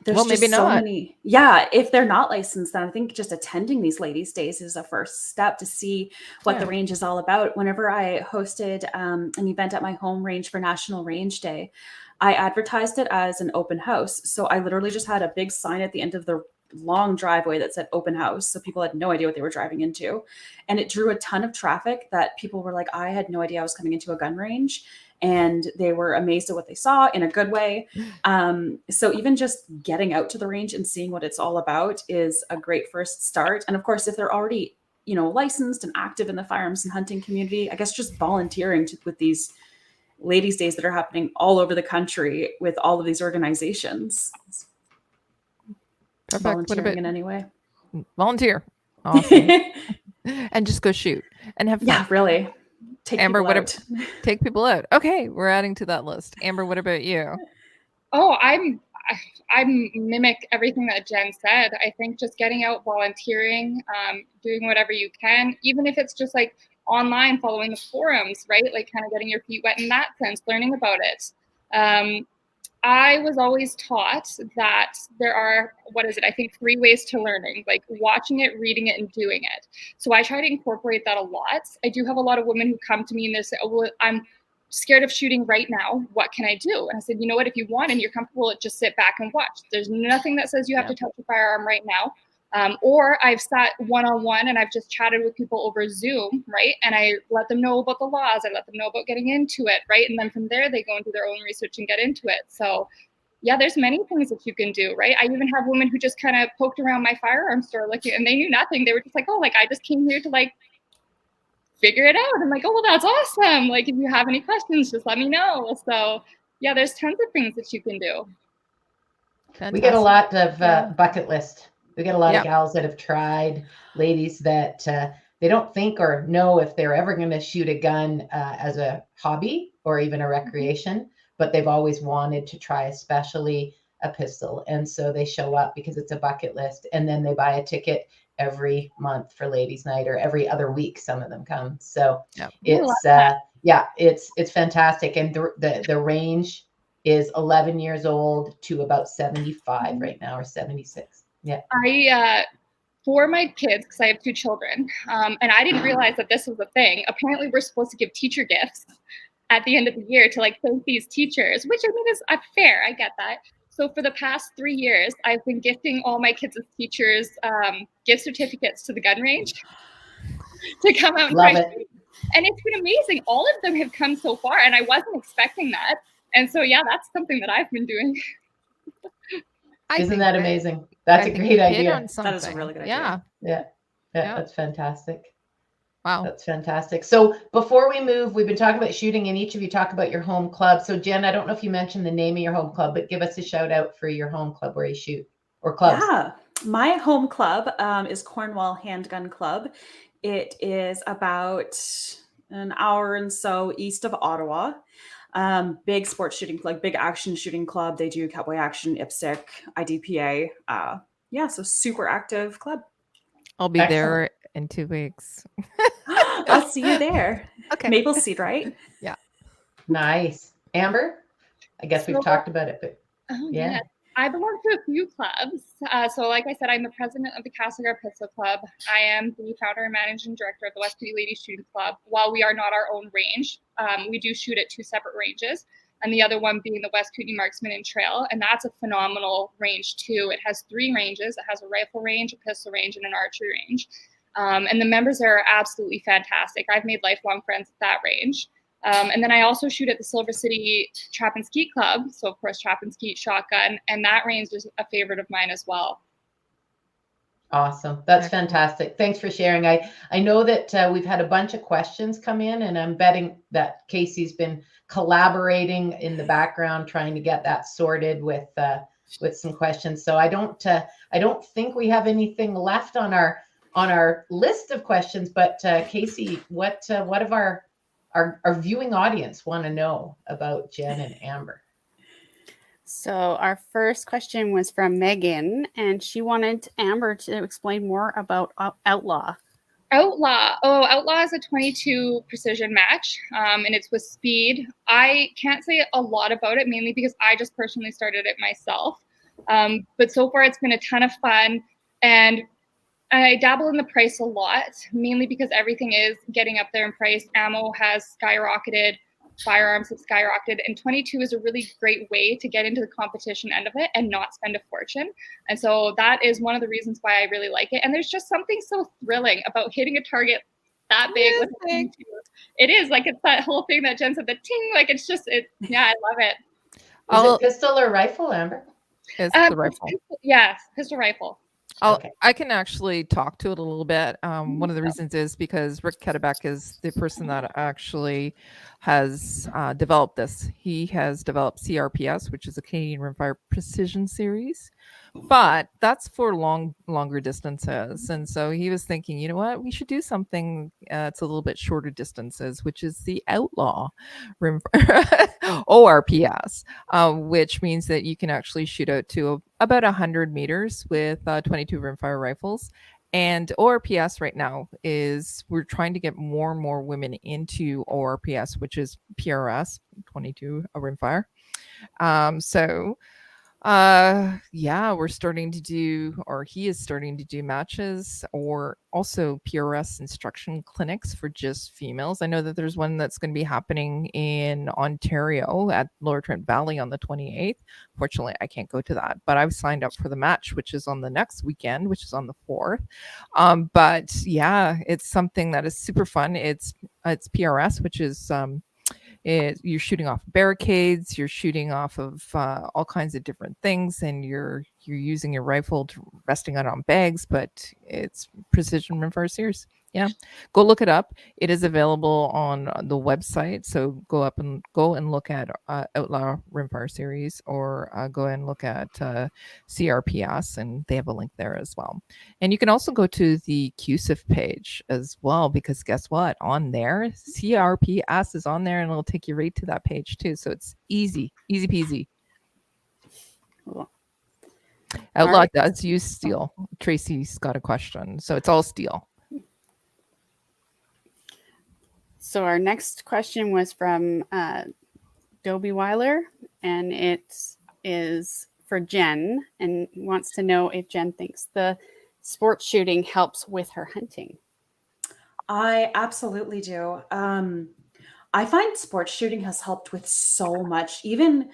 there's Well, just maybe so not. many. Yeah, if they're not licensed, then I think just attending these ladies' days is a first step to see what the range is all about. Whenever I hosted an event at my home range for National Range Day, I advertised it as an open house. So I literally just had a big sign at the end of the long driveway that said open house. So people had no idea what they were driving into. And it drew a ton of traffic that people were like, I had no idea I was coming into a gun range. And they were amazed at what they saw in a good way. So even just getting out to the range and seeing what it's all about is a great first start. And of course, if they're already, licensed and active in the firearms and hunting community, I guess just volunteering with these ladies' days that are happening all over the country with all of these organizations. Perfect. Volunteering in any way. Volunteer. Awesome. And just go shoot and have fun. Yeah, really. Amber, take people out. Okay, we're adding to that list. Amber, what about you? Oh, I mimic everything that Jen said. I think just getting out, volunteering, doing whatever you can, even if it's just like online, following the forums, right? Like kind of getting your feet wet in that sense, learning about it. I was always taught that there are, I think 3 ways to learning, like watching it, reading it, and doing it. So I try to incorporate that a lot. I do have a lot of women who come to me and they say, oh, well, I'm scared of shooting right now. What can I do? And I said, you know what, if you want and you're comfortable, just sit back and watch. There's nothing that says you have to touch a firearm right now. Or I've sat one-on-one and I've just chatted with people over Zoom, right? And I let them know about the laws. I let them know about getting into it, right? And then from there, they go and do their own research and get into it. So yeah, there's many things that you can do, right? I even have women who just kind of poked around my firearm store looking, and they knew nothing. They were just like, oh, like I just came here to like figure it out. I'm like, oh, well, that's awesome. Like if you have any questions, just let me know. So yeah, there's tons of things that you can do. Fantastic. We get a lot of bucket list. We get a lot of gals that have tried, ladies that they don't think or know if they're ever going to shoot a gun as a hobby or even a recreation, but they've always wanted to try, especially a pistol. And so they show up because it's a bucket list, and then they buy a ticket every month for ladies' night, or every other week some of them come. So it's fantastic. And the range is 11 years old to about 75 right now, or 76. Yeah. For my kids, because I have 2 children, and I didn't realize that this was a thing. Apparently, we're supposed to give teacher gifts at the end of the year to like thank these teachers, which I mean is fair. I get that. So for the past 3 years, I've been gifting all my kids' teachers gift certificates to the gun range to come out and Love try it. And it's been amazing. All of them have come so far, and I wasn't expecting that. And so yeah, that's something that I've been doing. Isn't that amazing? That's a great idea. That is a really good idea. Yeah. That's fantastic. Wow. That's fantastic. So before we move, we've been talking about shooting, and each of you talk about your home club. So Jen, I don't know if you mentioned the name of your home club, but give us a shout out for your home club where you shoot, or clubs. Yeah. My home club is Cornwall Handgun Club. It is about an hour and so east of Ottawa. Big sports shooting, like big action shooting club. They do cowboy action, IPSC, IDPA. So super active club. I'll be there in 2 weeks. I'll see you there. Okay. Maple Seed, right? Yeah. Nice. Amber, I guess we've talked about it, but yeah. I belong to a few clubs. So like I said, I'm the president of the Castlegar Pistol Club. I am the founder and managing director of the West County Ladies Shooting Club. While we are not our own range, we do shoot at 2 separate ranges, and the other one being the West Kootenay Marksman and Trail. And that's a phenomenal range too. It has 3 ranges. It has a rifle range, a pistol range, and an archery range. And the members are absolutely fantastic. I've made lifelong friends at that range. And then I also shoot at the Silver City Trap and Skeet Club. So of course, Trap and Skeet shotgun, and that range is a favorite of mine as well. Awesome. That's Excellent. fantastic. Thanks for sharing. I know that we've had a bunch of questions come in, and I'm betting that Casey's been collaborating in the background trying to get that sorted with some questions. So I don't think we have anything left on our list of questions. But Casey, what of our viewing audience want to know about Jenn and Amber? So our first question was from Megan, and she wanted Amber to explain more about Outlaw. Outlaw is a 22 precision match, and it's with speed. I can't say a lot about it, mainly because I just personally started it myself. But so far it's been a ton of fun, and I dabble in the price a lot, mainly because everything is getting up there in price. Ammo has skyrocketed, firearms have skyrocketed, and 22 is a really great way to get into the competition end of it and not spend a fortune. And so that is one of the reasons why I really like it. And there's just something so thrilling about hitting a target that big with a 22. It is like, it's that whole thing that Jenn said, the ting, like it's just, yeah, I love it. Is it pistol or rifle, Amber? It's the rifle. Yes, pistol rifle. Okay. I can actually talk to it a little bit. One of the reasons is because Rick Kettebeck is the person that actually has developed this. He has developed CRPS, which is a Canadian Rimfire Precision Series, but that's for longer distances. And so he was thinking, you know what, we should do something it's a little bit shorter distances, which is the Outlaw ORPS, which means that you can actually shoot out to about 100 meters with 22 rimfire rifles. And ORPS right now we're trying to get more and more women into ORPS, which is PRS, 22 rimfire. We're starting to do, or he is starting to do matches or also PRS instruction clinics for just females. I know that there's one that's going to be happening in Ontario at Lower Trent Valley on the 28th. Fortunately, I can't go to that, but I've signed up for the match, which is on the next weekend, which is on the 4th. But yeah, it's something that is super fun. It's PRS, which is, you're shooting off barricades, you're shooting off of all kinds of different things, and you're using your rifle resting it on bags, but it's precision rimfire series. Yeah, go look it up. It is available on the website, so go and look at Outlaw Rimfire Series, or go and look at CRPS, and they have a link there as well. And you can also go to the QSIF page as well, because guess what? On there, CRPS is on there, and it'll take you right to that page too. So it's easy peasy. Cool. Outlaw does use steel. Tracy's got a question, so it's all steel. So our next question was from Dobie Weiler, and it is for Jenn, and wants to know if Jenn thinks the sports shooting helps with her hunting. I absolutely do. I find sports shooting has helped with so much, even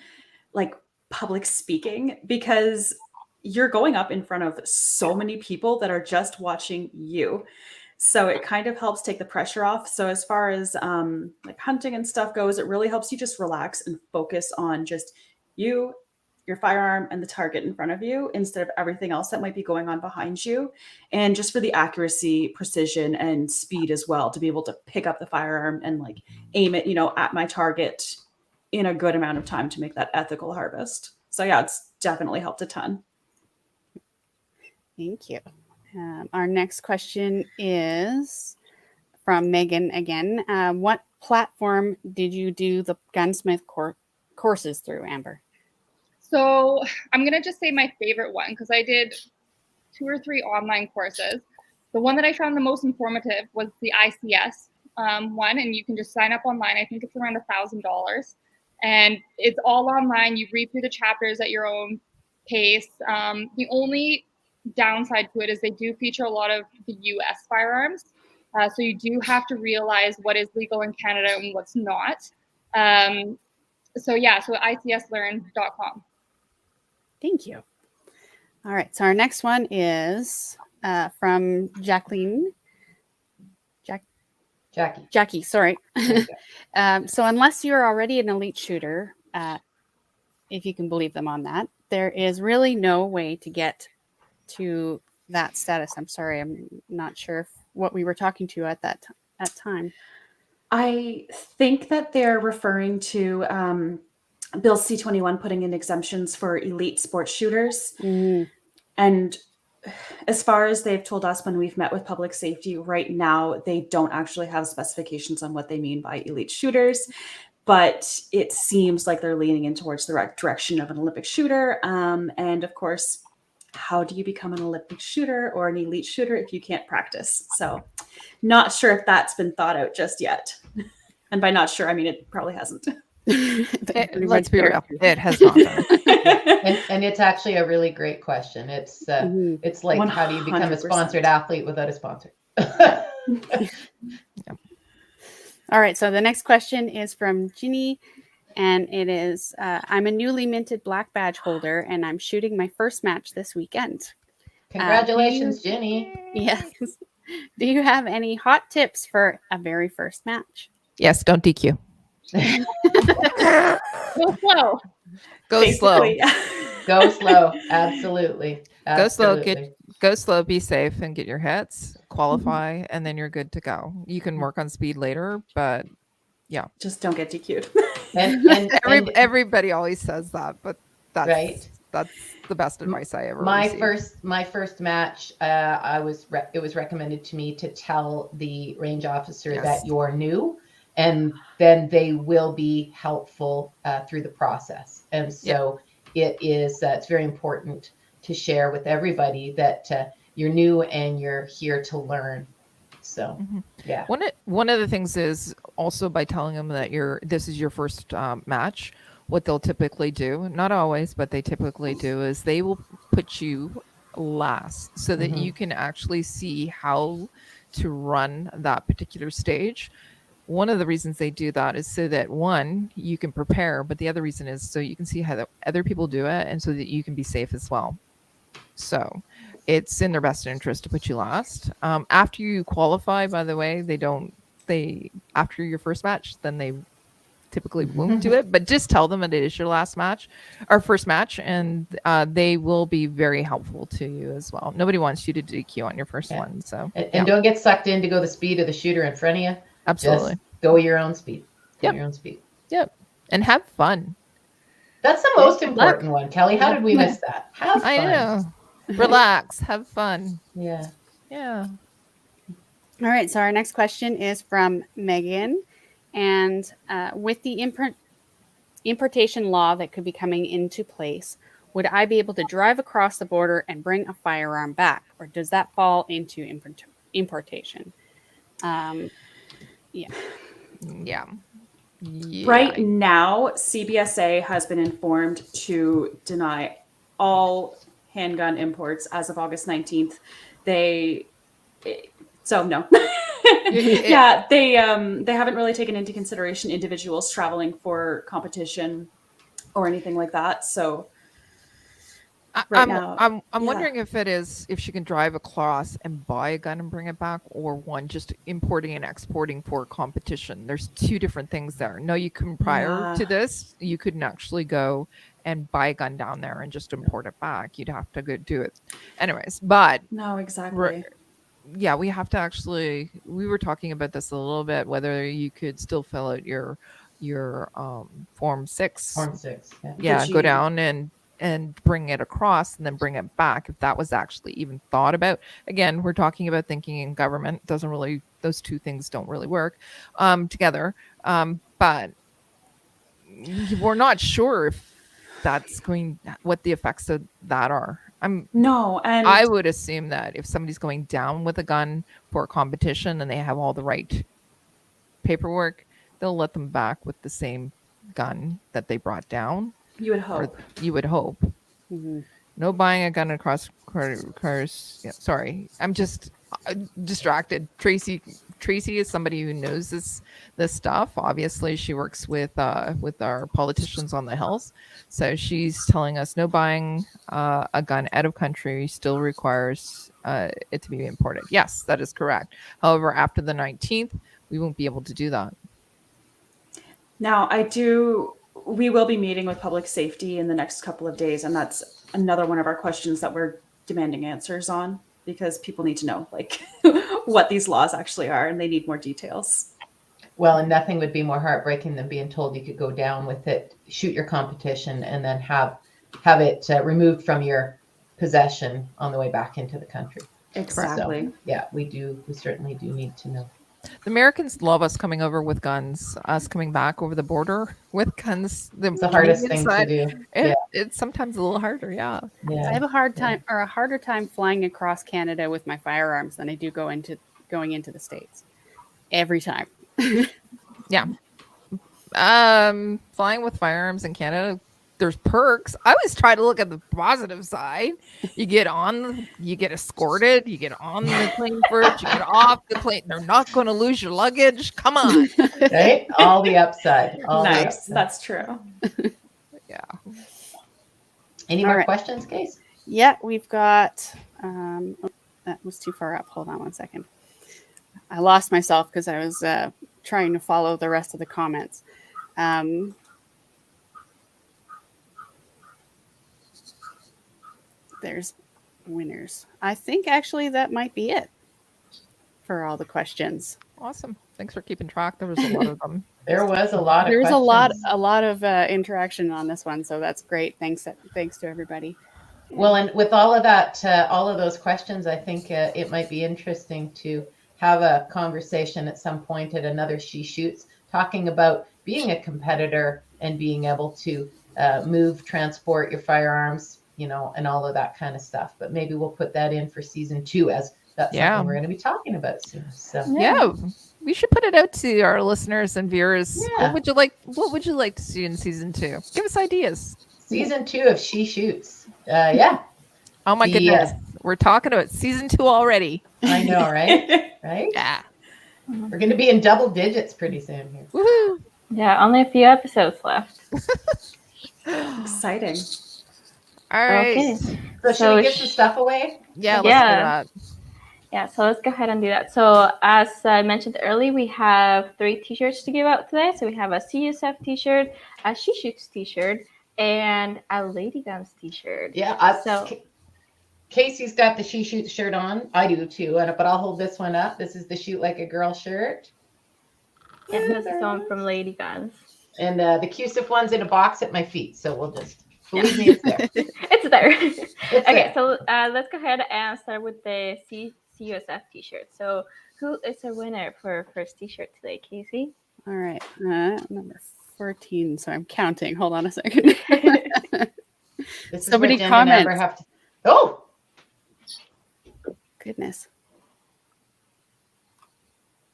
like public speaking, because you're going up in front of so many people that are just watching you. So it kind of helps take the pressure off. So as far as like hunting and stuff goes, it really helps you just relax and focus on just you, your firearm, and the target in front of you, instead of everything else that might be going on behind you. And just for the accuracy, precision, and speed as well, to be able to pick up the firearm and like aim it, at my target in a good amount of time to make that ethical harvest. So yeah, it's definitely helped a ton. Thank you. Our next question is from Megan again. What platform did you do the gunsmith courses through, Amber? So I'm going to just say my favorite one, because I did 2 or 3 online courses. The one that I found the most informative was the ICS one, and you can just sign up online. I think it's around $1,000, and it's all online. You read through the chapters at your own pace. The only downside to it is they do feature a lot of the US firearms. So you do have to realize what is legal in Canada and what's not. So ICSlearn.com. Thank you. All right. So our next one is from Jacqueline. Jackie, sorry. There you go. So unless you're already an elite shooter, if you can believe them on that, there is really no way to get to that status. I'm sorry, I'm not sure what we were talking to at that time. I think that they're referring to Bill C-21 putting in exemptions for elite sports shooters. And as far as they've told us when we've met with public safety, right now, they don't actually have specifications on what they mean by elite shooters. But it seems like they're leaning in towards the right direction of an Olympic shooter. And of course, how do you become an Olympic shooter or an elite shooter if you can't practice? So not sure if that's been thought out just yet. And by not sure, I mean, it probably hasn't. Let's be real. It has not done. And it's actually a really great question. It's it's like, how do you become a 100%. sponsored athlete without a sponsor? All right, so the next question is from Ginny, and it is, I'm a newly minted black badge holder, and I'm shooting my first match this weekend. Congratulations, Ginny. Yes. Do you have any hot tips for a very first match? Yes, don't DQ. Go slow. Go slow. Basically, yeah. Go slow. Absolutely. Go slow. Absolutely. Go slow. Be safe and get your hits. Qualify, and then you're good to go. You can work on speed later, but Just don't get DQ'd. And everybody always says that, but that's Right. that's the best advice I ever my received. first match, it was recommended to me to tell the range officer Yes. that you're new, and then they will be helpful through the process. And so it's very important to share with everybody that you're new and you're here to learn. So yeah. One of the things is also by telling them that this is your first match. What they'll typically do, not always, but they typically do, is they will put you last so that you can actually see how to run that particular stage. One of the reasons they do that is so that, one, you can prepare, but the other reason is so you can see how the other people do it and so that you can be safe as well. So it's in their best interest to put you last. After you qualify, by the way, after your first match, then they typically won't do it, but just tell them that it is your last match or first match, and they will be very helpful to you as well. Nobody wants you to DQ on your first one. So And don't get sucked in to go the speed of the shooter in front of you. Absolutely. Just go your own speed. Yep. Your own speed. Yep. And have fun. That's the most important one, Kelly. How did we miss that? Have fun. I know. Relax. Have fun. Yeah. Yeah. All right, so our next question is from Megan. And with the importation law that could be coming into place, would I be able to drive across the border and bring a firearm back? Or does that fall into importation? Yeah. Right now, CBSA has been informed to deny all handgun imports as of August 19th. So no. Yeah, they haven't really taken into consideration individuals traveling for competition or anything like that. So I'm wondering if she can drive across and buy a gun and bring it back, or one just importing and exporting for competition. There's two different things there. No, you can prior to this, you couldn't actually go and buy a gun down there and just import it back. You'd have to go do it anyways. But no, exactly. Yeah, we have to actually. We were talking about this a little bit, whether you could still fill out your Form 6. Form 6. Yeah, go down and bring it across and then bring it back, if that was actually even thought about. Again, we're talking about thinking in government. Those two things don't really work together. But we're not sure if that's what the effects of that are. And I would assume that if somebody's going down with a gun for a competition and they have all the right paperwork, they'll let them back with the same gun that they brought down. You would hope. You would hope. Mm-hmm. No buying a gun across cars. Yeah, sorry, I'm just distracted. Tracy is somebody who knows this stuff. Obviously, she works with our politicians on the hills, so she's telling us no buying a gun out of country still requires it to be imported. Yes, that is correct. However, after the 19th, we won't be able to do that. Now, we will be meeting with public safety in the next couple of days, and that's another one of our questions that we're demanding answers on, because people need to know like what these laws actually are, and they need more details. Well, and nothing would be more heartbreaking than being told you could go down with it, shoot your competition, and then have it removed from your possession on the way back into the country. Exactly. So, yeah, we certainly do need to know. The Americans love us coming over with guns, us coming back over the border with guns. It's the hardest thing to do. It's sometimes a little harder, yeah. I have a harder time flying across Canada with my firearms than I do going into the States. Every time. Yeah. Flying with firearms in Canada, there's perks. I always try to look at the positive side. You get escorted, you get on the plane first, you get off the plane. They're not going to lose your luggage. Come on. Right? All the upside. Nice. That's true. Yeah. Any more questions, Case? Yeah, we've got, that was too far up. Hold on one second. I lost myself because I was trying to follow the rest of the comments. There's winners. I think actually that might be it for all the questions. Awesome. Thanks for keeping track. There was a lot of them. There was a lot of There's questions. a lot of interaction on this one, so that's great. Thanks to everybody. Well, and with all of that, all of those questions, I think it might be interesting to have a conversation at some point at another She Shoots, talking about being a competitor and being able to move, transport your firearms, and all of that kind of stuff. But maybe we'll put that in for season 2, as that's something we're going to be talking about soon. So yeah, we should put it out to our listeners and viewers. Yeah. What would you like to see in season 2? Give us ideas. Season 2 of She Shoots. Yeah. Oh my goodness. We're talking about season 2 already. I know, right? Right? Yeah. We're going to be in double digits pretty soon here. Woohoo. Yeah, only a few episodes left. Exciting. All right. Okay. So should we get some stuff away? Yeah, let's Yeah. do that. Yeah, so let's go ahead and do that. So as I mentioned earlier, we have 3 t-shirts to give out today. So we have a CSF t-shirt, a She Shoots t-shirt, and a Lady Guns t-shirt. Yeah. Casey's got the She Shoots shirt on. I do too. But I'll hold this one up. This is the Shoot Like a Girl shirt. And this is one from Lady Guns. And the CUSIF one's in a box at my feet. So we'll just, believe me, it's there. It's there. Okay, there. so let's go ahead and start with the CUSF t-shirt. So who is the winner for first t-shirt today, Casey? All right. Number 14. So I'm counting. Hold on a second. This Somebody is what Jenn and Amber comments. have to. Oh, Goodness.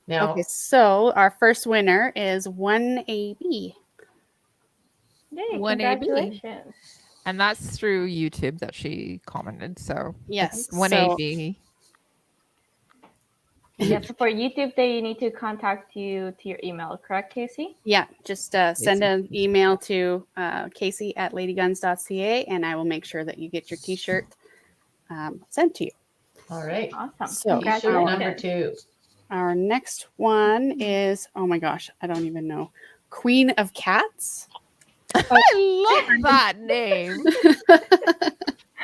now Okay, so our first winner is 1AB. Yay, 1AB. congratulations. And that's through YouTube that she commented. So Yes. 1AB. Yeah, so for YouTube, they need to contact you to your email, correct, Casey? Yeah, just send an email to casey@ladyguns.ca, and I will make sure that you get your t-shirt sent to you. all right. Awesome. So, T-shirt number 2. Our next one is, oh my gosh, I don't even know. Queen of Cats. I love that name.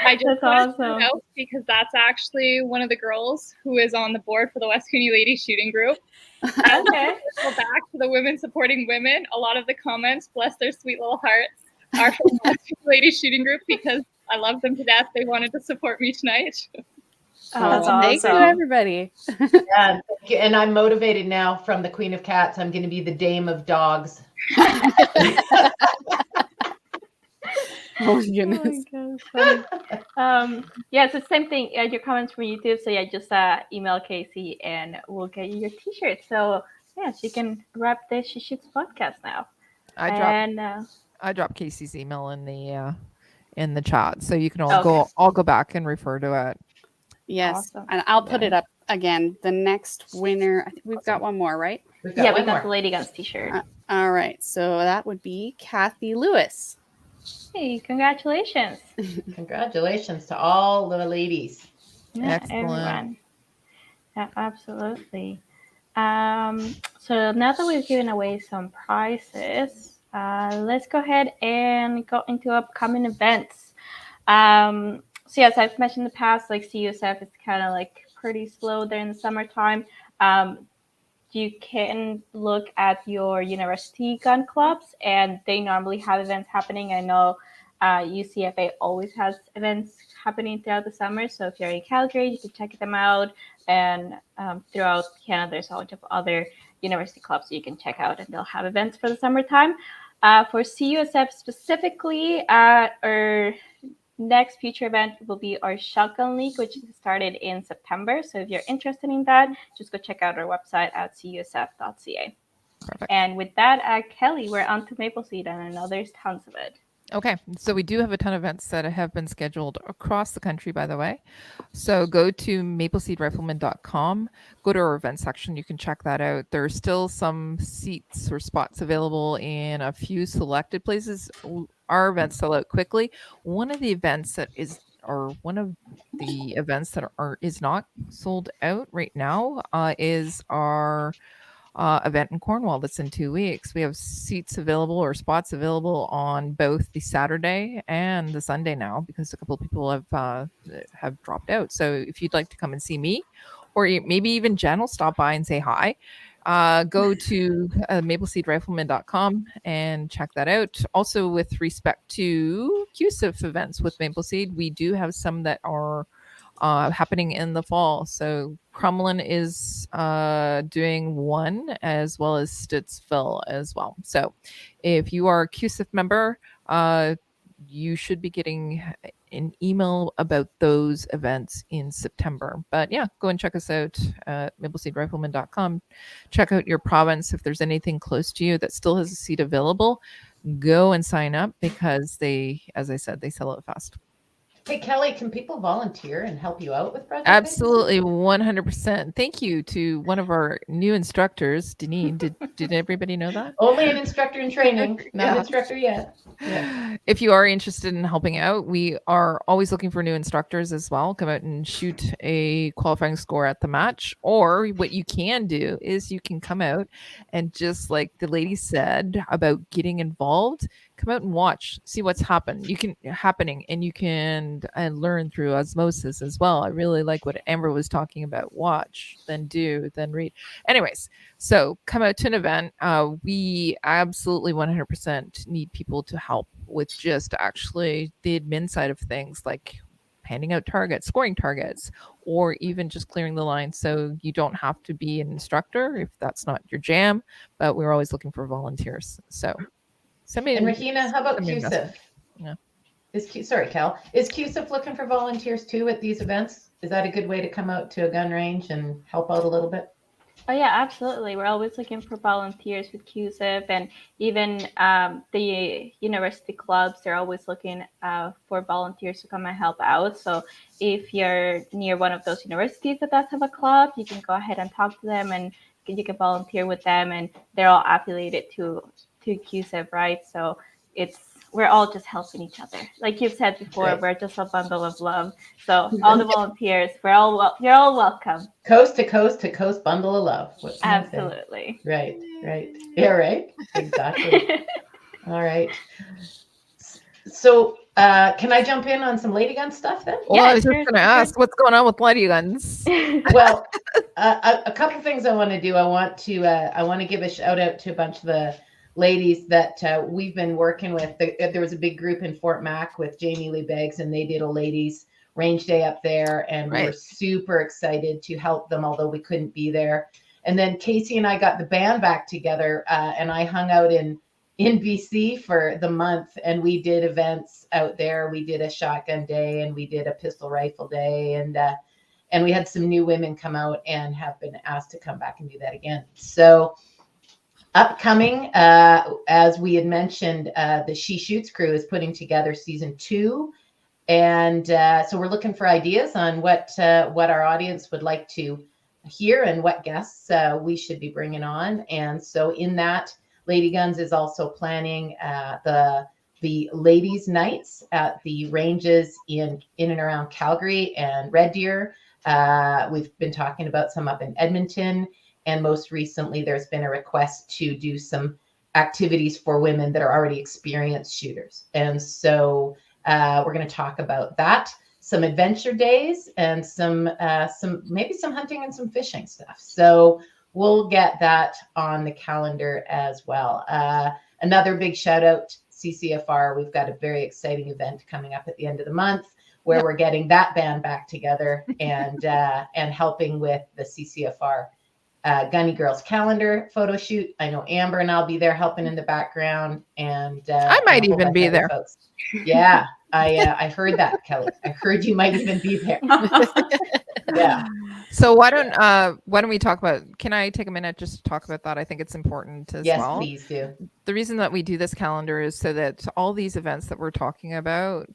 I just That's wanted to awesome. know because that's actually one of the girls who is on the board for the West Cooney Ladies Shooting Group. Okay. Go back to the women supporting women. A lot of the comments, bless their sweet little hearts, are from the West Cooney Ladies Shooting Group because I love them to death. They wanted to support me tonight. Oh, that's Thank you, awesome. everybody. Yeah, and I'm motivated now from the Queen of Cats. I'm going to be the Dame of Dogs. Oh my goodness. Yeah, it's the same thing. Your comments from YouTube. So yeah, just email Casey and we'll get you your t-shirt. So yeah, she can wrap this She Shoots podcast now. I dropped Casey's email in the chat, so you can all go back and refer to it. Yes, Awesome. and I'll put it up again. The next winner, I think we've got one more, right? We've Yeah, got we one got the more. Lady Guns t-shirt. All right, so that would be Kathy Lewis. Hey, congratulations. Congratulations to all the ladies. Yeah, Excellent. everyone. Yeah, absolutely. So now that we've given away some prizes, let's go ahead and go into upcoming events. So yes, I've mentioned in the past, like CUSF is kind of like pretty slow during the summertime. You can look at your university gun clubs, and they normally have events happening. I know UCFA always has events happening throughout the summer. So if you're in Calgary, you can check them out. And throughout Canada, there's a bunch of other university clubs you can check out, and they'll have events for the summertime. For CUSF specifically, our next future event will be our Shotgun League, which started in September. So if you're interested in that, just go check out our website at cusf.ca. Perfect. And with that, Kelly, we're on to Maple Seed, and I know there's tons of it. Okay, so we do have a ton of events that have been scheduled across the country, by the way. So go to mapleseedrifleman.com, go to our event section. You can check that out. There are still some seats or spots available in a few selected places. Our events sell out quickly. One of the events that is, or one of the events that is not sold out right now is our event in Cornwall that's in 2 weeks. We have seats available or spots available on both the Saturday and the Sunday now, because a couple of people have dropped out. So if you'd like to come and see me, or maybe even Jenn will stop by and say hi, go to mapleseedrifleman.com and check that out. Also, with respect to CUSIF events with Maple Seed, we do have some that are happening in the fall. So Crumlin is doing one, as well as Stittsville as well. So if you are a CUSIF member, you should be getting an email about those events in September. But yeah, go and check us out at mapleseedrifleman.com. Check out your province. If there's anything close to you that still has a seat available, go and sign up, because they, as I said, they sell out fast. Hey, Kelly, can people volunteer and help you out with Project Absolutely, 100%. Thank you to one of our new instructors, Deneen. Did everybody know that? Only an instructor in training, not an instructor yet. Yeah. If you are interested in helping out, we are always looking for new instructors as well. Come out and shoot a qualifying score at the match. Or what you can do is you can come out and, just like the lady said about getting involved, come out and watch, see what's happening, and you can learn through osmosis as well. I really like what Amber was talking about. Watch, then do, then read. Anyways, so come out to an event. We absolutely 100% need people to help with just actually the admin side of things, like handing out targets, scoring targets, or even just clearing the line. So you don't have to be an instructor if that's not your jam, but we're always looking for volunteers. So and Rahina, how about CUSIF? Yeah. Sorry, Cal. Is CUSIF looking for volunteers too at these events? Is that a good way to come out to a gun range and help out a little bit? Oh yeah, absolutely. We're always looking for volunteers with CUSIF, and even the university clubs, they're always looking for volunteers to come and help out. So if you're near one of those universities that does have a club, you can go ahead and talk to them, and you can volunteer with them, and they're all affiliated to CUSIF, right? So we're all just helping each other. Like you've said before, right. We're just a bundle of love. So all the volunteers, you're all welcome. Coast to coast bundle of love. Absolutely. Right. Yeah, right. Exactly. All right. So can I jump in on some lady gun stuff then? Well, yeah, I was just going to ask, what's going on with lady guns? Well, a couple things I want to do. I want to give a shout out to a bunch of the ladies that we've been working with. There was a big group in Fort Mac with Jamie Lee Beggs, and they did a ladies range day up there, and we were super excited to help them, although we couldn't be there. And then Casey and I got the band back together, and I hung out in BC for the month, and we did events out there. We did a shotgun day, and we did a pistol rifle day, and we had some new women come out and have been asked to come back and do that again. So upcoming, as we had mentioned, the She Shoots crew is putting together season 2. And so we're looking for ideas on what our audience would like to hear and what guests we should be bringing on. And so in that, Lady Guns is also planning the ladies' nights at the ranges in and around Calgary and Red Deer. We've been talking about some up in Edmonton. And most recently, there's been a request to do some activities for women that are already experienced shooters. And so we're going to talk about that, some adventure days, and some maybe some hunting and some fishing stuff. So we'll get that on the calendar as well. Another big shout out, CCFR. We've got a very exciting event coming up at the end of the month where we're getting that band back together and helping with the CCFR Gunny Girls calendar photo shoot. I know Amber and I'll be there helping in the background, and I might even be there. Folks. Yeah, I heard that, Kelly. I heard you might even be there. Yeah. So why don't we talk about? Can I take a minute just to talk about that? I think it's important as well. Yes, please do. The reason that we do this calendar is so that all these events that we're talking about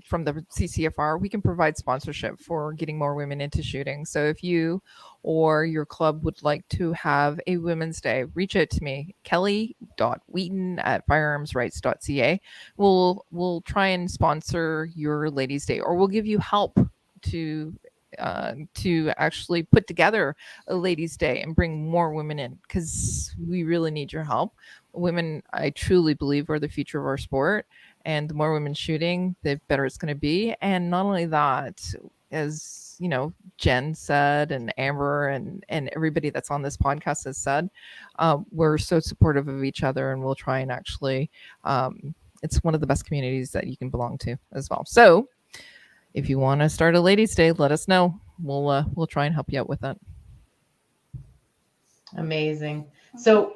from the CCFR, we can provide sponsorship for getting more women into shooting. So if you or your club would like to have a Women's Day, reach out to me, kelly.wheaton@firearmsrights.ca. We'll try and sponsor your Ladies' Day, or we'll give you help to actually put together a Ladies' Day and bring more women in, because we really need your help. Women, I truly believe, are the future of our sport, and the more women shooting, the better it's going to be. And not only that, as you know, Jenn said, and Amber and everybody that's on this podcast has said, we're so supportive of each other, and we'll try and actually, it's one of the best communities that you can belong to as well. So if you want to start a Ladies' Day, let us know. We'll try and help you out with that. Amazing. So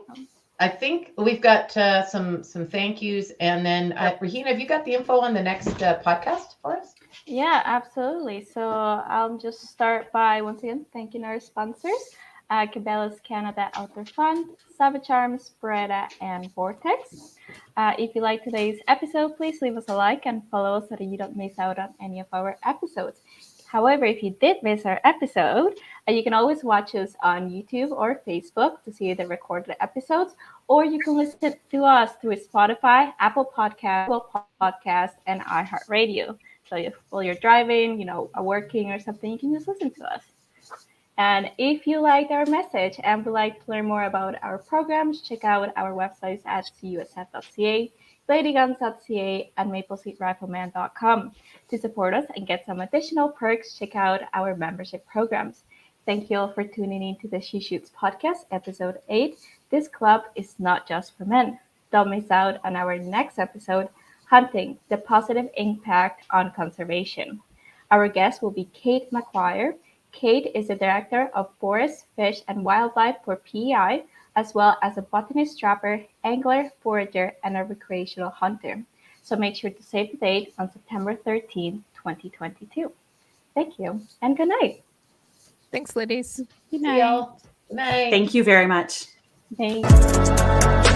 I think we've got some thank yous, and then Rahina, have you got the info on the next podcast for us? Yeah, absolutely. So I'll just start by once again thanking our sponsors, Cabela's Canada Outdoor Fund, Savage Arms, Beretta, and Vortex. If you like today's episode, please leave us a like and follow us so that you don't miss out on any of our episodes. However, if you did miss our episode, you can always watch us on YouTube or Facebook to see the recorded episodes, or you can listen to us through Spotify, Apple Podcasts, Google Podcasts, and iHeartRadio. So while you're driving, working or something, you can just listen to us. And if you liked our message and would like to learn more about our programs, check out our websites at cusf.ca, ladyguns.ca, and mapleseedrifleman.com. To support us and get some additional perks, check out our membership programs. Thank you all for tuning in to the She Shoots podcast, episode 8. This club is not just for men. Don't miss out on our next episode, Hunting, the Positive Impact on Conservation. Our guest will be Kate McGuire. Kate is the Director of Forest, Fish, and Wildlife for PEI, as well as a botanist, trapper, angler, forager, and a recreational hunter. So make sure to save the date on September 13, 2022. Thank you, and good night. Thanks, ladies. Good See night. y'all. Good night. Thank you very much. Thanks.